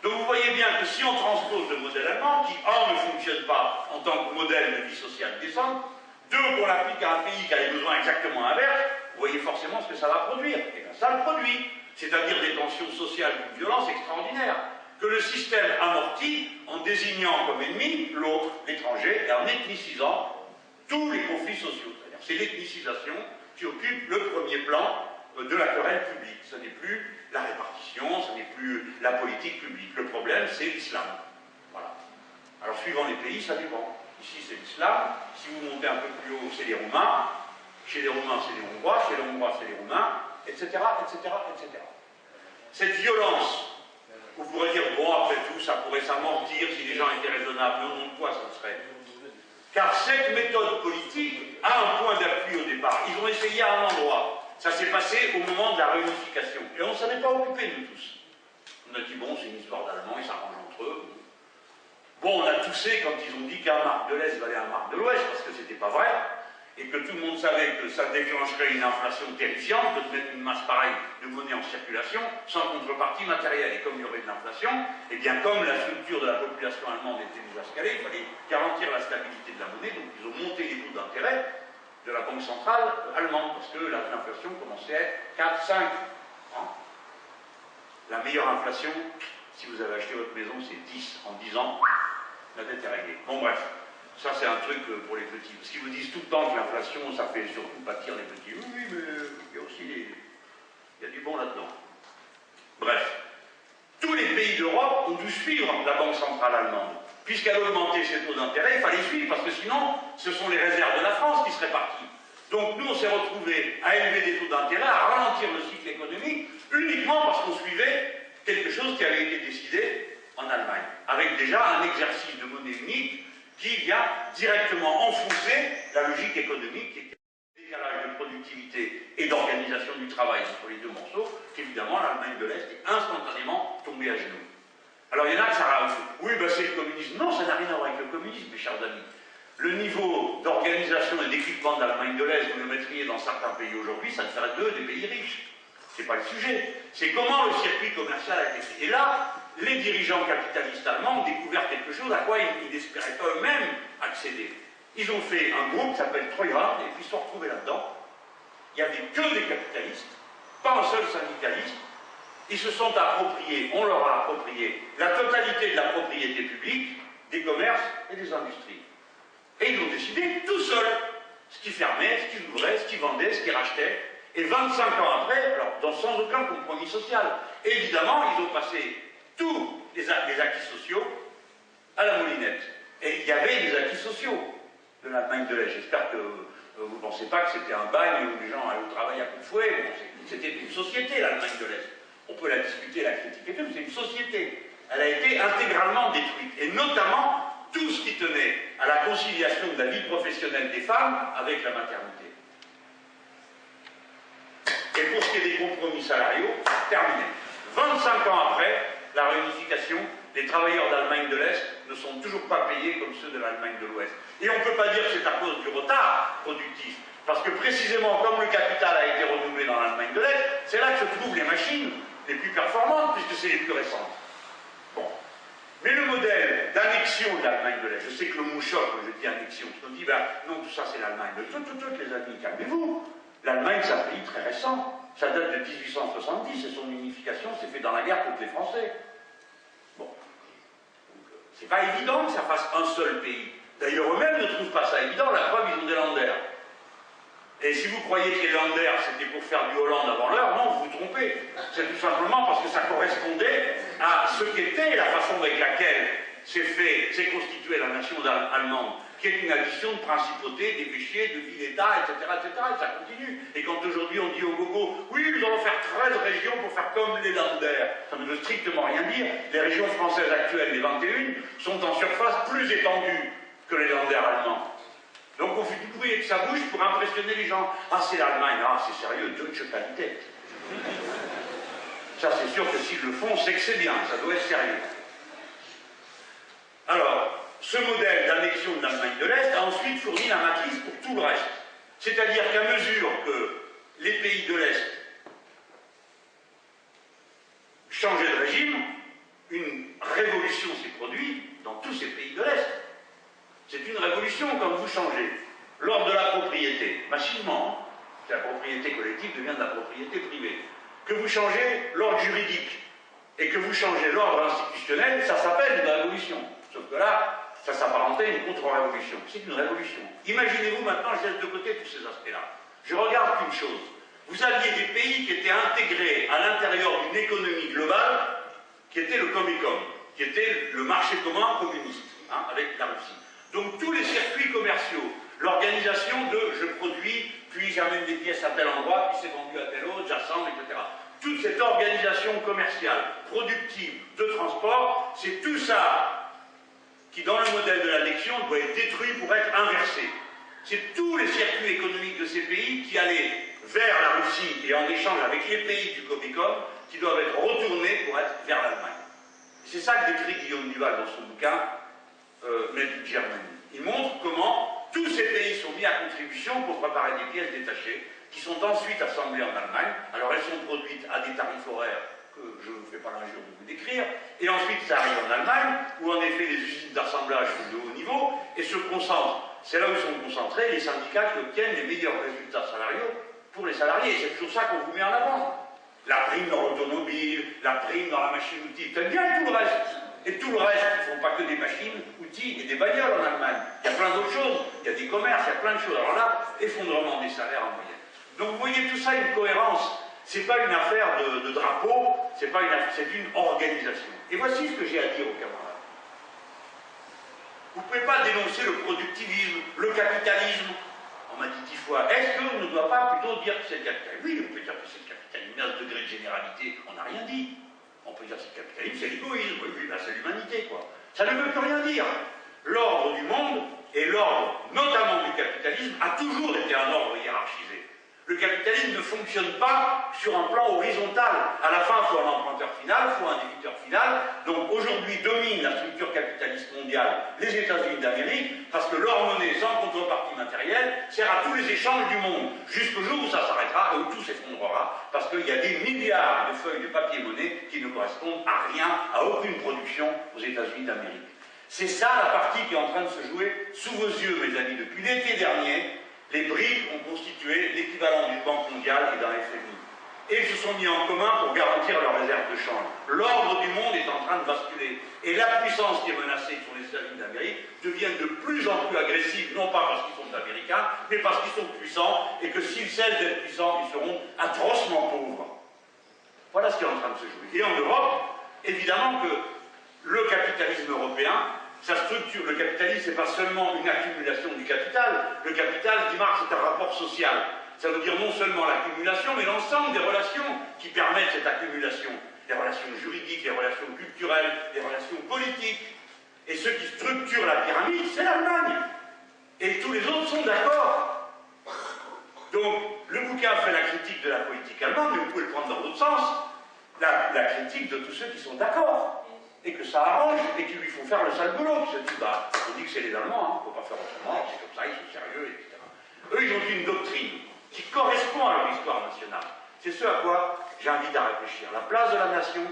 Donc vous voyez bien que si on transpose le modèle allemand, qui un ne fonctionne pas en tant que modèle de vie sociale décente, deux qu'on l'applique à un pays qui a des besoins exactement inverses, vous voyez forcément ce que ça va produire. Et bien ça le produit, c'est-à-dire des tensions sociales d'une violence extraordinaire, que le système amortit en désignant comme ennemi l'autre, l'étranger, et en ethnicisant tous les conflits sociaux. C'est-à-dire c'est l'ethnicisation qui occupe le premier plan de la querelle publique. Ce n'est plus la répartition, ce n'est plus la politique publique. Le problème, c'est l'islam. Voilà. Alors, suivant les pays, ça dépend. Ici, c'est l'islam. Si vous montez un peu plus haut, c'est les Roumains. Chez les Roumains, c'est les Hongrois. Chez les Hongrois, c'est les Roumains, etc., etc., etc. Cette violence, vous pourrez dire, bon, après tout, ça pourrait s'amortir si les gens étaient raisonnables. Non, non, quoi, ça serait. Car cette méthode politique a un point d'appui au départ. Ils ont essayé à un endroit. Ça s'est passé au moment de la réunification. Et on ne s'en est pas occupé, nous tous. On a dit, bon, c'est une histoire d'Allemands, ils s'arrangent entre eux. Bon, on a toussé quand ils ont dit qu'un marque de l'Est valait un marque de l'Ouest, parce que c'était pas vrai, et que tout le monde savait que ça déclencherait une inflation terrifiante, que de mettre une masse pareille de monnaie en circulation, sans contrepartie matérielle. Et comme il y aurait de l'inflation, et bien comme la structure de la population allemande était déjà scalée, il fallait garantir la stabilité de la monnaie, donc ils ont monté les taux d'intérêt de la Banque centrale allemande, parce que l'inflation commençait à être 4, 5. Hein. La meilleure inflation, si vous avez acheté votre maison, c'est 10. En 10 ans, la dette est réglée. Bon, bref, ça c'est un truc pour les petits. Parce qu'ils vous disent tout le temps que l'inflation, ça fait surtout pâtir les petits. Oui, oui, mais il y a aussi il y a du bon là-dedans. Bref, tous les pays d'Europe ont dû suivre la Banque centrale allemande. Puisqu'elle augmentait ses taux d'intérêt, il fallait suivre, parce que sinon, ce sont les réserves de la France qui seraient parties. Donc nous, on s'est retrouvés à élever des taux d'intérêt, à ralentir le cycle économique, uniquement parce qu'on suivait quelque chose qui avait été décidé en Allemagne, avec déjà un exercice de monnaie unique qui vient directement enfoncer la logique économique, qui est un décalage de productivité et d'organisation du travail entre les deux morceaux, qu'évidemment l'Allemagne de l'Est est instantanément tombée à genoux. Alors il y en a que ça rajoute. Oui, ben c'est le communisme. Non, ça n'a rien à voir avec le communisme, mes chers amis. Le niveau d'organisation et d'équipement de l'Allemagne de l'Est, vous le mettriez dans certains pays aujourd'hui, ça ne ferait d'eux des pays riches. C'est pas le sujet. C'est comment le circuit commercial a été fait. Et là, les dirigeants capitalistes allemands ont découvert quelque chose à quoi ils n'espéraient pas eux-mêmes accéder. Ils ont fait un groupe qui s'appelle Treuhand, et puis ils se sont retrouvés là-dedans. Il n'y avait que des capitalistes, pas un seul syndicaliste. Ils se sont appropriés, on leur a approprié la totalité de la propriété publique, des commerces et des industries. Et ils ont décidé tout seuls ce qui fermait, ce qui ouvrait, ce qui vendait, ce qui rachetait. Et 25 ans après, alors sans aucun compromis social, évidemment, ils ont passé tous les acquis sociaux à la moulinette. Et il y avait des acquis sociaux de l'Allemagne de l'Est. J'espère que vous ne pensez pas que c'était un bagne où les gens allaient au travail à coups de fouet. Bon, c'était une société, l'Allemagne de l'Est. On peut la discuter, la critiquer, mais c'est une société. Elle a été intégralement détruite. Et notamment, tout ce qui tenait à la conciliation de la vie professionnelle des femmes avec la maternité. Et pour ce qui est des compromis salariaux, terminé. 25 ans après la réunification, les travailleurs d'Allemagne de l'Est ne sont toujours pas payés comme ceux de l'Allemagne de l'Ouest. Et on ne peut pas dire que c'est à cause du retard productif, parce que précisément comme le capital a été renouvelé dans l'Allemagne de l'Est, c'est là que se trouvent les machines les plus performantes, puisque c'est les plus récentes. Bon. Mais le modèle d'annexion de l'Allemagne de l'Est, je sais que le mot choc quand je dis annexion, on dit, ben, non, tout ça c'est l'Allemagne de toutes les amis, calmez-vous. L'Allemagne, c'est un pays très récent. Ça date de 1870 et son unification s'est faite dans la guerre contre les Français. Bon. C'est pas évident que ça fasse un seul pays. D'ailleurs, eux-mêmes ne trouvent pas ça évident. La preuve, ils ont des Länder. Et si vous croyez que les Länder, c'était pour faire du Hollande avant l'heure, non, vous vous trompez. C'est tout simplement parce que ça correspondait à ce qu'était la façon avec laquelle s'est constituée la nation allemande, qui est une addition de principautés, d'évêchés, de villes-États, etc., etc., et ça continue. Et quand aujourd'hui on dit aux gogos, oui, nous allons faire 13 régions pour faire comme les Länder, ça ne veut strictement rien dire. Les régions françaises actuelles, les 21, sont en surface plus étendue que les Länder allemands. Donc on fait du bruit avec sa bouche pour impressionner les gens. Ah, c'est l'Allemagne, ah, c'est sérieux, Deutsche Qualität. Ça, c'est sûr que s'ils le font, c'est que c'est bien, ça doit être sérieux. Alors, ce modèle d'annexion de l'Allemagne de l'Est a ensuite fourni la matrice pour tout le reste. C'est-à-dire qu'à mesure que les pays de l'Est changeaient de régime, une révolution s'est produite dans tous ces pays de l'Est. C'est une révolution quand vous changez l'ordre de la propriété, massivement, la propriété collective devient de la propriété privée. Que vous changez l'ordre juridique et que vous changez l'ordre institutionnel, ça s'appelle une révolution. Sauf que là, ça s'apparentait à une contre-révolution. C'est une révolution. Imaginez-vous maintenant, je laisse de côté tous ces aspects-là. Je regarde qu'une chose. Vous aviez des pays qui étaient intégrés à l'intérieur d'une économie globale, qui était le Comecon, qui était le marché commun communiste, hein, avec la Russie. Donc tous les circuits commerciaux, l'organisation de je produis, puis j'amène des pièces à tel endroit, puis c'est vendu à tel autre, j'assemble, etc. Toute cette organisation commerciale, productive, de transport, c'est tout ça qui, dans le modèle de l'annexion, doit être détruit pour être inversé. C'est tous les circuits économiques de ces pays qui allaient vers la Russie et en échange avec les pays du Comecon, qui doivent être retournés pour être vers l'Allemagne. C'est ça que décrit Guillaume Duval dans son bouquin Made in Germany. Il montre comment tous ces pays sont mis à contribution pour préparer des pièces détachées qui sont ensuite assemblées en Allemagne. Alors elles sont produites à des tarifs horaires que je ne vous fais pas l'injure de vous décrire, et ensuite ça arrive en Allemagne, où en effet les usines d'assemblage sont de haut niveau, et se concentrent, c'est là où sont concentrés les syndicats qui obtiennent les meilleurs résultats salariaux pour les salariés, et c'est toujours ça qu'on vous met en avant. La prime dans l'automobile, la prime dans la machine-outil, c'est bien tout le reste. Et tout le reste, ils ne font pas que des machines, outils et des bagnoles en Allemagne. Il y a plein d'autres choses, il y a des commerces, il y a plein de choses. Alors là, effondrement des salaires en moyenne. Donc vous voyez tout ça, une cohérence. C'est pas une affaire de drapeau, c'est une organisation. Et voici ce que j'ai à dire aux camarades. Vous ne pouvez pas dénoncer le productivisme, le capitalisme. On m'a dit 10 fois, est-ce qu'on ne doit pas plutôt dire que c'est le capitalisme? Oui, on peut dire que c'est le capitalisme, mais à ce degré de généralité, on n'a rien dit. On peut dire que c'est le capitalisme, c'est l'égoïsme, oui, là c'est l'humanité, quoi. Ça ne veut plus rien dire. L'ordre du monde, et l'ordre notamment du capitalisme, a toujours été un ordre hiérarchisé. Le capitalisme ne fonctionne pas sur un plan horizontal. À la fin, il faut un emprunteur final, il faut un débiteur final. Donc aujourd'hui domine la structure capitaliste mondiale les États-Unis d'Amérique, parce que leur monnaie sans contrepartie matérielle sert à tous les échanges du monde, jusqu'au jour où ça s'arrêtera et où tout s'effondrera, parce qu'il y a des milliards de feuilles de papier-monnaie qui ne correspondent à rien, à aucune production aux États-Unis d'Amérique. C'est ça la partie qui est en train de se jouer sous vos yeux, mes amis. Depuis l'été dernier, les BRICS ont constitué l'équivalent d'une banque mondiale et d'un FMI. Et ils se sont mis en commun pour garantir leurs réserves de change. L'ordre du monde est en train de basculer. Et la puissance qui est menacée, qui sont les États-Unis d'Amérique, deviennent de plus en plus agressifs, non pas parce qu'ils sont américains, mais parce qu'ils sont puissants, et que s'ils cessent d'être puissants, ils seront atrocement pauvres. Voilà ce qui est en train de se jouer. Et en Europe, évidemment que le capitalisme européen, sa structure, le capitalisme, c'est pas seulement une accumulation du capital. Le capital, dit Marx, c'est un rapport social. Ça veut dire non seulement l'accumulation, mais l'ensemble des relations qui permettent cette accumulation. Les relations juridiques, les relations culturelles, les relations politiques. Et ceux qui structurent la pyramide, c'est l'Allemagne. Et tous les autres sont d'accord. Donc, le bouquin fait la critique de la politique allemande, mais vous pouvez le prendre dans l'autre sens. La critique de tous ceux qui sont d'accord. Et que ça arrange, et qu'ils lui font faire le sale boulot. Qui se dit, bah, on dit que c'est les Allemands, il ne faut pas faire autrement, c'est comme ça, ils sont sérieux, etc. Eux, ils ont une doctrine qui correspond à leur histoire nationale. C'est ce à quoi j'invite à réfléchir. La place de la nation,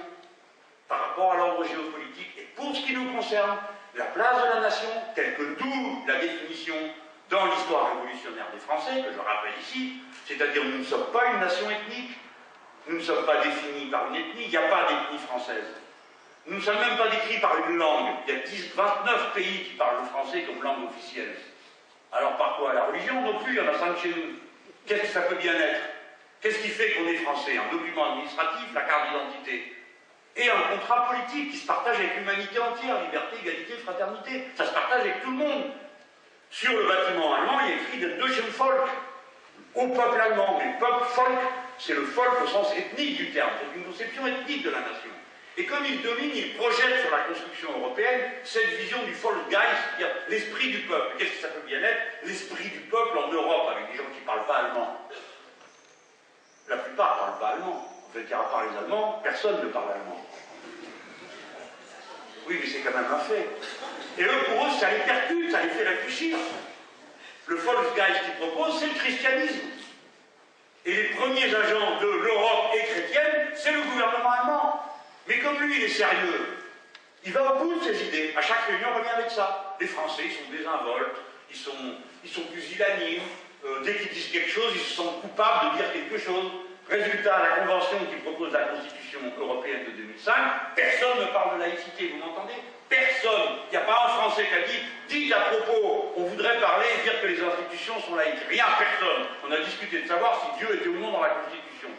par rapport à l'ordre géopolitique, et pour ce qui nous concerne, la place de la nation, telle que d'où la définition dans l'histoire révolutionnaire des Français, que je rappelle ici, c'est-à-dire nous ne sommes pas une nation ethnique, nous ne sommes pas définis par une ethnie, il n'y a pas d'ethnie française. Nous ne sommes même pas décrits par une langue. Il y a 29 pays qui parlent le français comme langue officielle. Alors par quoi? La religion non plus, il y en a 5 chez nous. Qu'est-ce que ça peut bien être? Qu'est-ce qui fait qu'on est français? Un document administratif, la carte d'identité. et un contrat politique qui se partage avec l'humanité entière, liberté, égalité, fraternité. Ça se partage avec tout le monde. Sur le bâtiment allemand, il y a écrit « Deutschen Volk », au peuple allemand. Mais peuple, folk, c'est le folk au sens ethnique du terme, c'est une conception ethnique de la nation. Et comme il domine, il projette sur la construction européenne cette vision du Volksgeist, c'est-à-dire l'esprit du peuple. Qu'est-ce que ça peut bien être? L'esprit du peuple en Europe, avec des gens qui ne parlent pas allemand. La plupart ne parlent pas allemand. En fait, à part les Allemands, personne ne parle allemand. Oui, mais c'est quand même un fait. Et eux, pour eux, ça les percute, ça les fait réfléchir. Le Volksgeist qu'ils proposent, c'est le christianisme. Et les premiers agents de l'Europe et chrétienne, c'est le gouvernement allemand. Mais comme lui, il est sérieux, il va au bout de ses idées. À chaque réunion, on revient avec ça. Les Français, ils sont désinvoltes, ils sont pusillanimes. Dès qu'ils disent quelque chose, ils se sentent coupables de dire quelque chose. Résultat, la convention qui propose la Constitution européenne de 2005, personne ne parle de laïcité, vous m'entendez? Personne. Il n'y a pas un Français qui a dit « dites à propos, on voudrait parler et dire que les institutions sont laïques ». Rien, personne. On a discuté de savoir si Dieu était ou non dans la Constitution.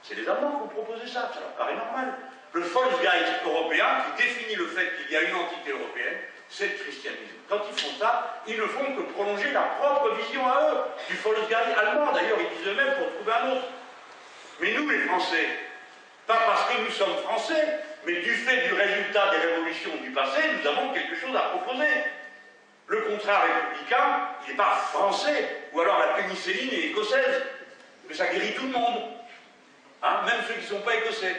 C'est les Allemands qui ont proposé ça, ça leur paraît normal. Le Volksgeist européen, qui définit le fait qu'il y a une entité européenne, c'est le christianisme. Quand ils font ça, ils ne font que prolonger leur propre vision à eux, du Volksgeist allemand. D'ailleurs, ils disent eux-mêmes pour trouver un autre. Mais nous, les Français, pas parce que nous sommes Français, mais du fait du résultat des révolutions du passé, nous avons quelque chose à proposer. Le contrat républicain, il n'est pas français, ou alors la pénicilline est écossaise, mais ça guérit tout le monde, hein, même ceux qui ne sont pas écossais.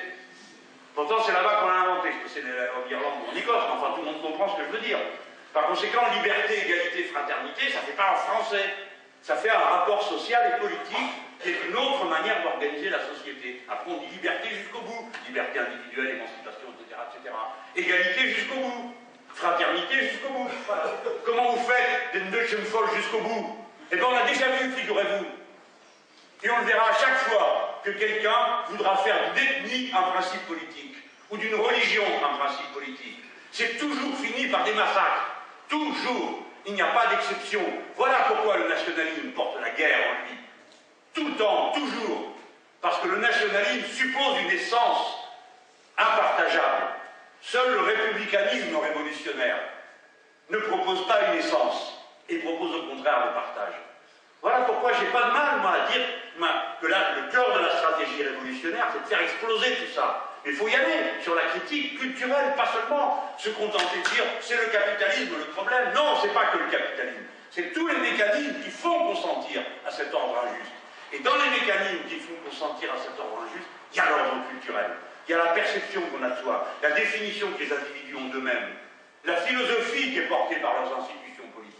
Pourtant, c'est là-bas qu'on l'a inventé, je sais pas si c'est en Irlande ou en Écosse, mais enfin tout le monde comprend ce que je veux dire. Par conséquent, liberté, égalité, fraternité, ça ne fait pas en français, ça fait un rapport social et politique qui est une autre manière d'organiser la société. Après, on dit liberté jusqu'au bout, liberté individuelle, émancipation, etc., etc. Égalité jusqu'au bout, fraternité jusqu'au bout. Voilà. Comment vous faites des Deutschen Volk jusqu'au bout? Eh bien, on l'a déjà vu, figurez-vous. Et on le verra à chaque fois que quelqu'un voudra faire d'une ethnie un principe politique, ou d'une religion un principe politique. C'est toujours fini par des massacres. Toujours. Il n'y a pas d'exception. Voilà pourquoi le nationalisme porte la guerre en lui. Tout le temps, toujours. Parce que le nationalisme suppose une essence impartageable. Seul le républicanisme révolutionnaire ne propose pas une essence et propose au contraire le partage. Voilà pourquoi j'ai pas de mal, moi, à dire que là, le cœur de la stratégie révolutionnaire, c'est de faire exploser tout ça. Mais il faut y aller sur la critique culturelle, pas seulement se contenter de dire c'est le capitalisme le problème. Non, c'est pas que le capitalisme. C'est tous les mécanismes qui font consentir à cet ordre injuste. Et dans les mécanismes qui font consentir à cet ordre injuste, il y a l'ordre culturel. Il y a la perception qu'on a de soi, la définition que les individus ont d'eux-mêmes, la philosophie qui est portée par leurs institutions politiques.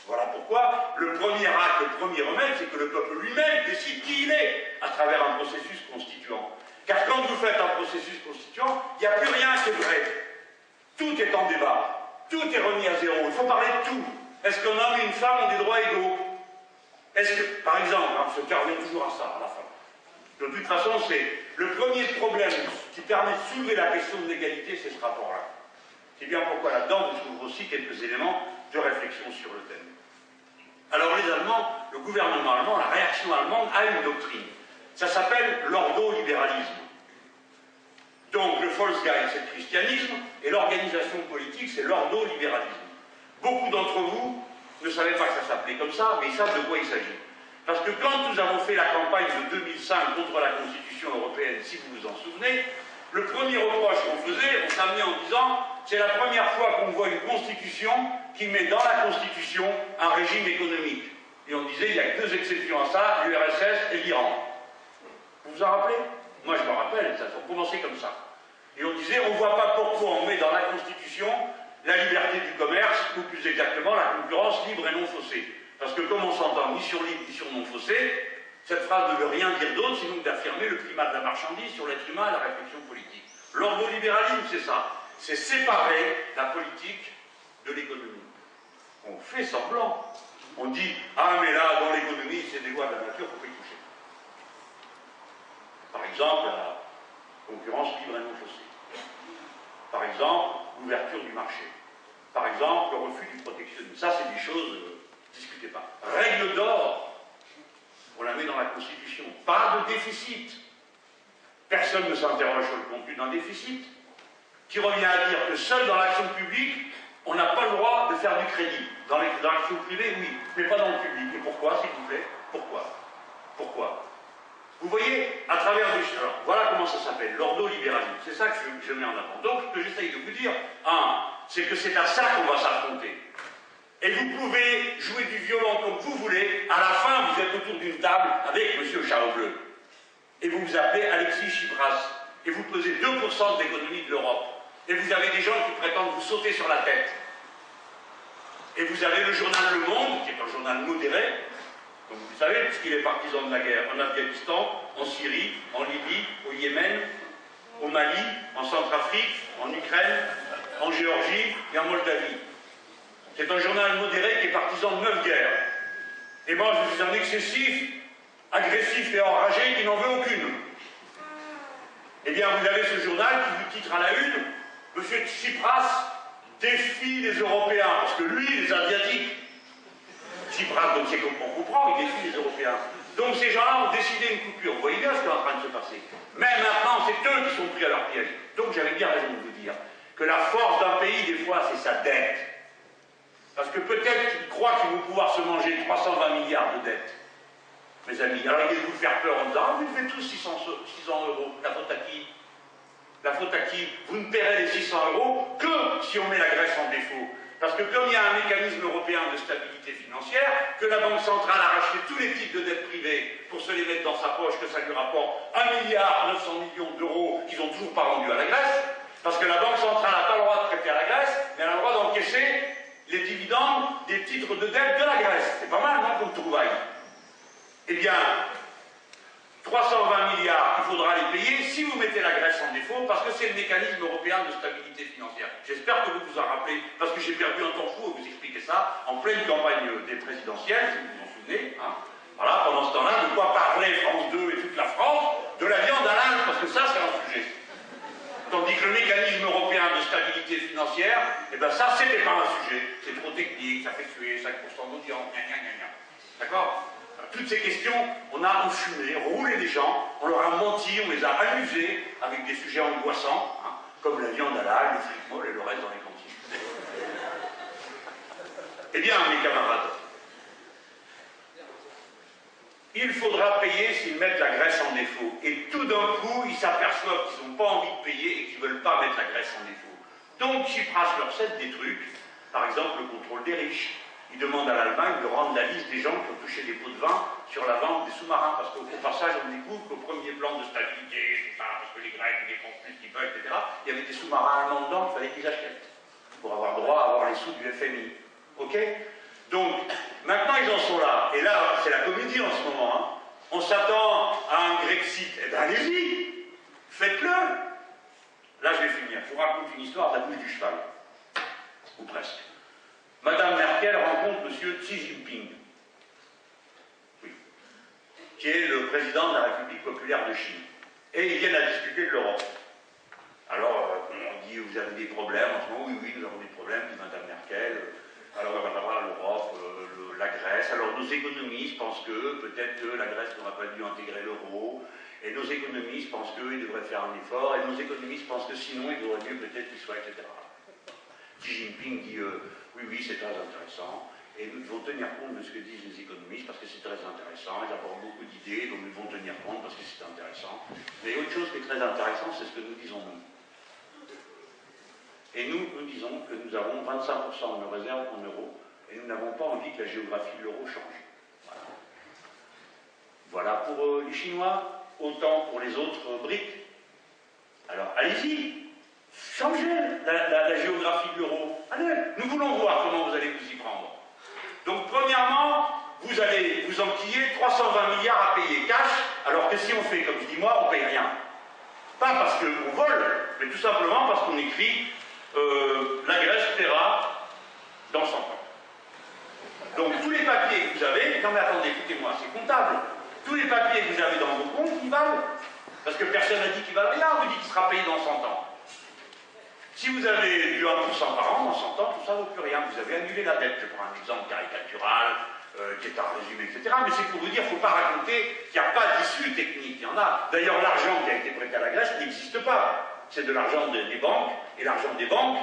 Voilà pourquoi le premier acte, le premier remède, c'est que le peuple lui-même décide qui il est à travers un processus constituant. Car quand vous faites un processus constituant, il n'y a plus rien qui est vrai. Tout est en débat. Tout est remis à zéro. Il faut parler de tout. Est-ce qu'un homme et une femme ont des droits égaux? Est-ce que, par exemple, ce cas revient toujours à ça, à la fin. De toute façon, c'est le premier problème qui permet de soulever la question de l'égalité, c'est ce rapport-là. C'est bien pourquoi là-dedans, je trouve aussi quelques éléments de réflexion sur le thème. Alors les Allemands, le gouvernement allemand, la réaction allemande a une doctrine. Ça s'appelle l'ordolibéralisme. Donc le Volksgeist, c'est le christianisme, et l'organisation politique, c'est l'ordolibéralisme. Beaucoup d'entre vous ne savaient pas que ça s'appelait comme ça, mais ils savent de quoi il s'agit. Parce que quand nous avons fait la campagne de 2005 contre la Constitution européenne, si vous vous en souvenez, le premier reproche qu'on faisait, on s'amenait en disant c'est la première fois qu'on voit une Constitution qui met dans la Constitution un régime économique. Et on disait il y a que deux exceptions à ça, l'URSS et l'Iran. Vous vous en rappelez? Moi je me rappelle, ça a commencé comme ça. Et on disait on ne voit pas pourquoi on met dans la Constitution la liberté du commerce, ou plus exactement la concurrence libre et non faussée. Parce que comme on s'entend ni sur libre ni sur non faussé, cette phrase ne veut rien dire d'autre sinon d'affirmer le primat de la marchandise sur l'être humain et la réflexion politique. L'ordolibéralisme, c'est ça. C'est séparer la politique de l'économie. On fait semblant. On dit ah mais là, dans l'économie, c'est des lois de la nature, il ne faut pas y toucher. Par exemple, la concurrence libre et non faussée. Par exemple, l'ouverture du marché. Par exemple, le refus du protectionnisme. Ça, c'est des choses, discutez pas. Règle d'or, on la met dans la Constitution. Pas de déficit. Personne ne s'interroge sur le contenu d'un déficit, qui revient à dire que seul dans l'action publique, on n'a pas le droit de faire du crédit. Dans l'action privée, oui, mais pas dans le public. Et pourquoi, s'il vous plaît? Pourquoi? Vous voyez, à travers des... Alors, voilà comment ça s'appelle, l'ordolibéralisme. C'est ça que je mets en avant. Donc, ce que j'essaye de vous dire, c'est que c'est à ça qu'on va s'affronter. Et vous pouvez jouer du violon comme vous voulez, à la fin, vous êtes autour d'une table avec M. Charles-Bleu. Et vous vous appelez Alexis Tsipras. Et vous pesez 2% de l'économie de l'Europe. Et vous avez des gens qui prétendent vous sauter sur la tête. Et vous avez le journal Le Monde, qui est un journal modéré, comme vous savez, puisqu'il est partisan de la guerre en Afghanistan, en Syrie, en Libye, au Yémen, au Mali, en Centrafrique, en Ukraine, en Géorgie et en Moldavie. C'est un journal modéré qui est partisan de 9 guerres. Et moi, je suis un excessif, agressif et enragé qui n'en veut aucune. Eh bien, vous avez ce journal qui vous titre à la une, M. Tsipras défie les Européens, parce que lui, les Asiatiques, Tsipras, donc c'est comme on comprend, il défie les Européens. Donc ces gens-là ont décidé une coupure. Vous voyez bien ce qui est en train de se passer. Mais maintenant, c'est eux qui sont pris à leur piège. Donc j'avais bien raison de vous dire que la force d'un pays, des fois, c'est sa dette. Parce que peut-être qu'ils croient qu'ils vont pouvoir se manger 320 milliards de dettes. Mes amis, alors ils vont vous faire peur en disant « Ah, vous devez tous 600 euros, la faute à qui? La faute à qui? Vous ne paierez les 600 euros que si on met la Grèce en défaut. Parce que comme il y a un mécanisme européen de stabilité financière, que la Banque centrale a racheté tous les types de dettes privées pour se les mettre dans sa poche, que ça lui rapporte 1,9 milliard d'euros qu'ils n'ont toujours pas rendus à la Grèce, parce que la Banque centrale n'a pas le droit de prêter à la Grèce, mais elle a le droit d'encaisser les dividendes des titres de dette de la Grèce. C'est pas mal, non, comme trouvaille? Eh bien, 320 milliards, il faudra les payer si vous mettez la Grèce en défaut, parce que c'est le mécanisme européen de stabilité financière. J'espère que vous vous en rappelez, parce que j'ai perdu un temps fou à vous expliquer ça en pleine campagne des présidentielles, si vous vous en souvenez. Voilà, pendant ce temps-là, de quoi parler France 2 et toute la France? De la viande à l'Inde, parce que ça, c'est un sujet. Tandis que le mécanisme européen de stabilité financière, eh bien ça, c'était pas un sujet. C'est trop technique, ça fait tuer 5% d'audience, d'accord? Toutes ces questions, on a enfumé, roulé les gens, on leur a menti, on les a amusés avec des sujets angoissants, comme la viande à l'âle, le fric molle et le reste dans les cantines. Eh bien, mes camarades, il faudra payer s'ils mettent la Grèce en défaut. Et tout d'un coup, ils s'aperçoivent qu'ils n'ont pas envie de payer et qu'ils ne veulent pas mettre la Grèce en défaut. Donc, Tsipras leur cède des trucs, par exemple le contrôle des riches. Il demande à l'Allemagne de rendre la liste des gens qui ont touché des pots de vin sur la vente des sous-marins, parce qu'au passage, on découvre qu'au premier plan de stabilité, tout ça, parce que les Grecs dépensent plus qu'ils peuvent, etc., il y avait des sous-marins allemands dedans, il fallait qu'ils achètent, pour avoir droit à avoir les sous du FMI. Ok? Donc, maintenant ils en sont là, et là, c'est la comédie en ce moment. On s'attend à un Grexit, eh bien allez-y, faites-le. Là, je vais finir, je vous raconte une histoire de la bouche du cheval, ou presque. Madame Merkel rencontre M. Xi Jinping, oui, qui est le président de la République populaire de Chine. Et ils viennent à discuter de l'Europe. Alors, on dit, vous avez des problèmes en ce moment? Oui, nous avons des problèmes, dit Madame Merkel. Alors, on va voir l'Europe, la Grèce. Alors, nos économistes pensent que peut-être que la Grèce n'aurait pas dû intégrer l'euro. Et nos économistes pensent qu'ils devraient faire un effort. Et nos économistes pensent que sinon, il aurait dû peut-être qu'ils soient, etc. Xi Jinping dit oui, c'est très intéressant, et nous devons tenir compte de ce que disent les économistes parce que c'est très intéressant, ils apportent beaucoup d'idées, donc nous devons tenir compte parce que c'est intéressant. Mais autre chose qui est très intéressant, c'est ce que nous disons nous. Et nous disons que nous avons 25% de nos réserves en euros, et nous n'avons pas envie que la géographie de l'euro change. Voilà pour les Chinois, autant pour les autres briques. Alors allez-y! Changez la géographie de l'euro. Allez, nous voulons voir comment vous allez vous y prendre. Donc, premièrement, vous allez vous enquiller 320 milliards à payer cash, alors que si on fait comme je dis moi, on ne paye rien. Pas parce qu'on vole, mais tout simplement parce qu'on écrit la Grèce paiera dans 100 ans. Donc, tous les papiers que vous avez, non mais attendez, écoutez-moi, c'est comptable. Tous les papiers que vous avez dans vos comptes, ils valent. Parce que personne n'a dit qu'ils valent rien, on vous dit qu'il sera payé dans 100 ans. Si vous avez du 1% par an, dans 100 ans, tout ça ne vaut plus rien. Vous avez annulé la dette. Je prends un exemple caricatural. qui est un résumé, etc. Mais c'est pour vous dire, il ne faut pas raconter qu'il n'y a pas d'issue technique. Il y en a. D'ailleurs, l'argent qui a été prêté à la Grèce n'existe pas. C'est de l'argent des banques, et l'argent des banques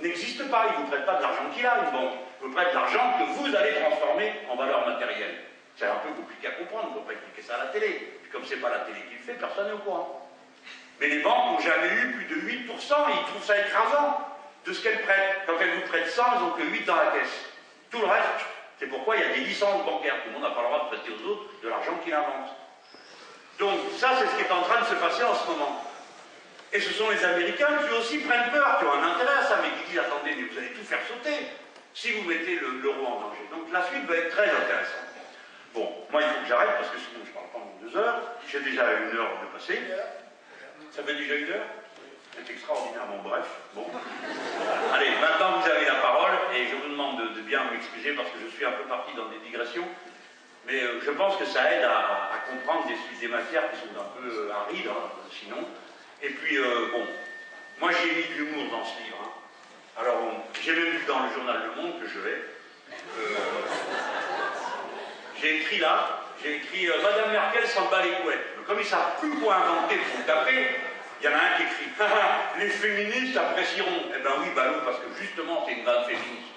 n'existe pas. Ils ne vous prêtent pas de l'argent qu'il a, une banque. Ils vous prêtent de l'argent que vous allez transformer en valeur matérielle. C'est un peu compliqué à comprendre, il ne faut pas expliquer ça à la télé. Puis comme ce n'est pas la télé qui le fait, personne n'est au courant. Mais les banques n'ont jamais eu plus de 8%, et ils trouvent ça écrasant de ce qu'elles prêtent. Quand elles vous prêtent 100, elles n'ont que 8 dans la caisse. Tout le reste, c'est pourquoi il y a des licences bancaires. Tout le monde n'a pas le droit de prêter aux autres de l'argent qu'il invente. Donc ça, c'est ce qui est en train de se passer en ce moment. Et ce sont les Américains qui aussi prennent peur, qui ont un intérêt à ça, mais qui disent, attendez, mais vous allez tout faire sauter si vous mettez l'euro en danger. Donc la suite va être très intéressante. Bon, moi il faut que j'arrête, parce que sinon je ne parle pas en 2 heures. J'ai déjà 1 heure de passer. Ça fait déjà 1 heure? C'est extraordinairement bref. Bon. Allez, maintenant vous avez la parole, et je vous demande de bien m'excuser, parce que je suis un peu parti dans des digressions. Mais je pense que ça aide à comprendre des matières qui sont un peu arides, hein, sinon. Et puis, bon, moi j'ai mis de l'humour dans ce livre. Hein. Alors, j'ai même lu dans le journal Le Monde que je vais. J'ai écrit là, Madame Merkel s'en bat les couettes. Mais comme ils ne savent plus quoi inventer pour me taper, il y en a un qui écrit les féministes apprécieront. Eh ben oui, ballot, parce que justement c'est une vanne féministe.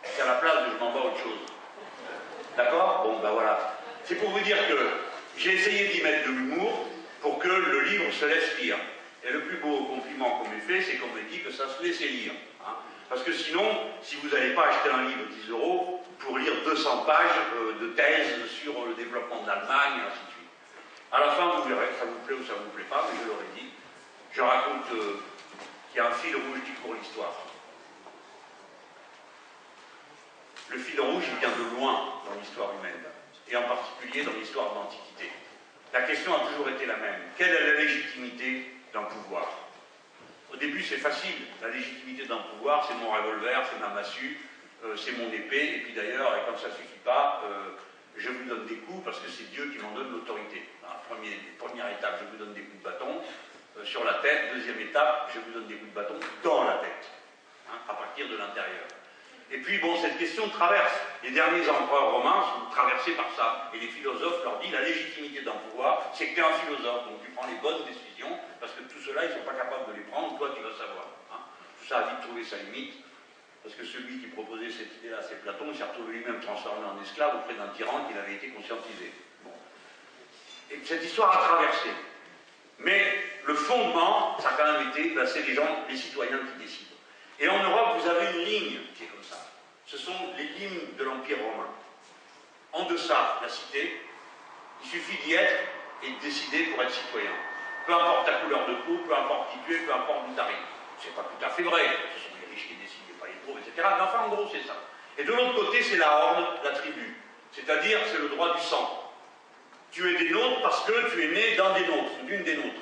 C'est à la place de je m'en bats autre chose. D'accord? Bon, ben voilà. C'est pour vous dire que j'ai essayé d'y mettre de l'humour pour que le livre se laisse lire. Et le plus beau compliment qu'on m'ait fait, c'est qu'on m'ait dit que ça se laissait lire. Hein. Parce que sinon, si vous n'allez pas acheter un livre 10 € pour lire 200 pages de thèse sur le développement de l'Allemagne, et ainsi de suite. À la fin, vous verrez, ça vous plaît ou ça ne vous plaît pas, mais je l'aurais dit. Je raconte qu'il y a un fil rouge qui court l'histoire. Le fil rouge, il vient de loin dans l'histoire humaine, et en particulier dans l'histoire de l'Antiquité. La question a toujours été la même. Quelle est la légitimité d'un pouvoir? Au début, c'est facile. La légitimité d'un pouvoir, c'est mon revolver, c'est ma massue, c'est mon épée, et puis d'ailleurs, et comme ça ne suffit pas, je vous donne des coups parce que c'est Dieu qui m'en donne l'autorité. Première étape, je vous donne des coups de bâton sur la tête. Deuxième étape, je vous donne des coups de bâton dans la tête, hein, à partir de l'intérieur. Et puis, bon, cette question traverse. Les derniers empereurs romains sont traversés par ça. Et les philosophes leur disent, la légitimité d'un pouvoir, c'est que tu es un philosophe. Donc tu prends les bonnes décisions, parce que tout cela, ils ne sont pas capables de les prendre. Toi, tu vas savoir. Hein. Tout ça a vite trouvé sa limite. Parce que celui qui proposait cette idée-là, c'est Platon, il s'est retrouvé lui-même transformé en esclave auprès d'un tyran qui avait été conscientisé. Bon. Et cette histoire a traversé. Mais le fondement, ça a quand même été, ben, c'est les gens, les citoyens qui décident. Et en Europe, vous avez une ligne qui est comme ça. Ce sont les lignes de l'Empire romain. En deçà, la cité, il suffit d'y être et de décider pour être citoyen. Peu importe ta couleur de peau, peu importe qui tu es, peu importe d'où tu arrives. C'est pas tout à fait vrai. Ce sont les riches qui décident, pas les pauvres, etc. Mais enfin, en gros, c'est ça. Et de l'autre côté, c'est la horde, la tribu. C'est-à-dire, c'est le droit du sang. Tu es des nôtres parce que tu es né d'un des nôtres, d'une des nôtres.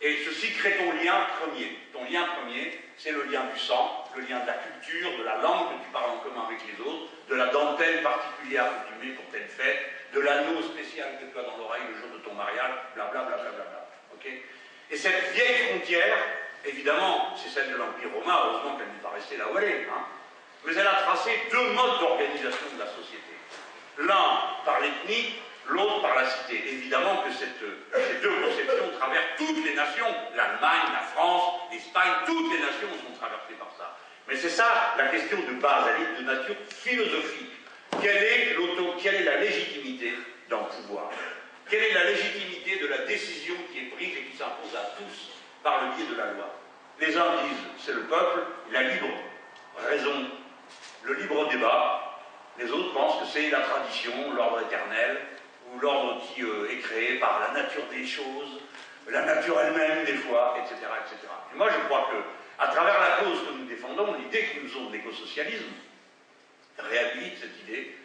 Et ceci crée ton lien premier. Ton lien premier, c'est le lien du sang, le lien de la culture, de la langue que tu parles en commun avec les autres, de la dentelle particulière que tu mets pour telle fête, de l'anneau spécial que tu as dans l'oreille le jour de ton mariage, blablabla. Okay, et cette vieille frontière, évidemment, c'est celle de l'Empire romain, heureusement qu'elle n'est pas restée là où elle est, hein, mais elle a tracé 2 modes d'organisation de la société. L'un par l'ethnie, l'autre par la cité. Évidemment que ces 2 conceptions traversent toutes les nations, l'Allemagne, la France, l'Espagne, toutes les nations sont traversées par ça. Mais c'est ça la question de base, elle est de nature philosophique. Quelle est la légitimité d'un pouvoir? Quelle est la légitimité de la décision qui est prise et qui s'impose à tous par le biais de la loi? Les uns disent c'est le peuple, la libre raison, le libre débat. Les autres pensent que c'est la tradition, l'ordre éternel, ou l'ordre qui est créé par la nature des choses, la nature elle-même des fois, etc., etc. Et moi je crois que, à travers la cause que nous défendons, l'idée que nous avons de l'écosocialisme réhabilite cette idée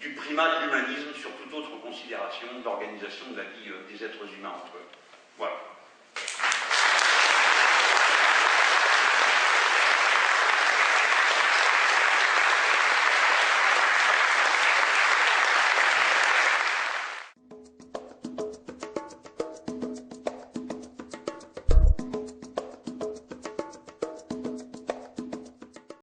du primat de l'humanisme sur toute autre considération d'organisation de la vie des êtres humains entre eux. Voilà.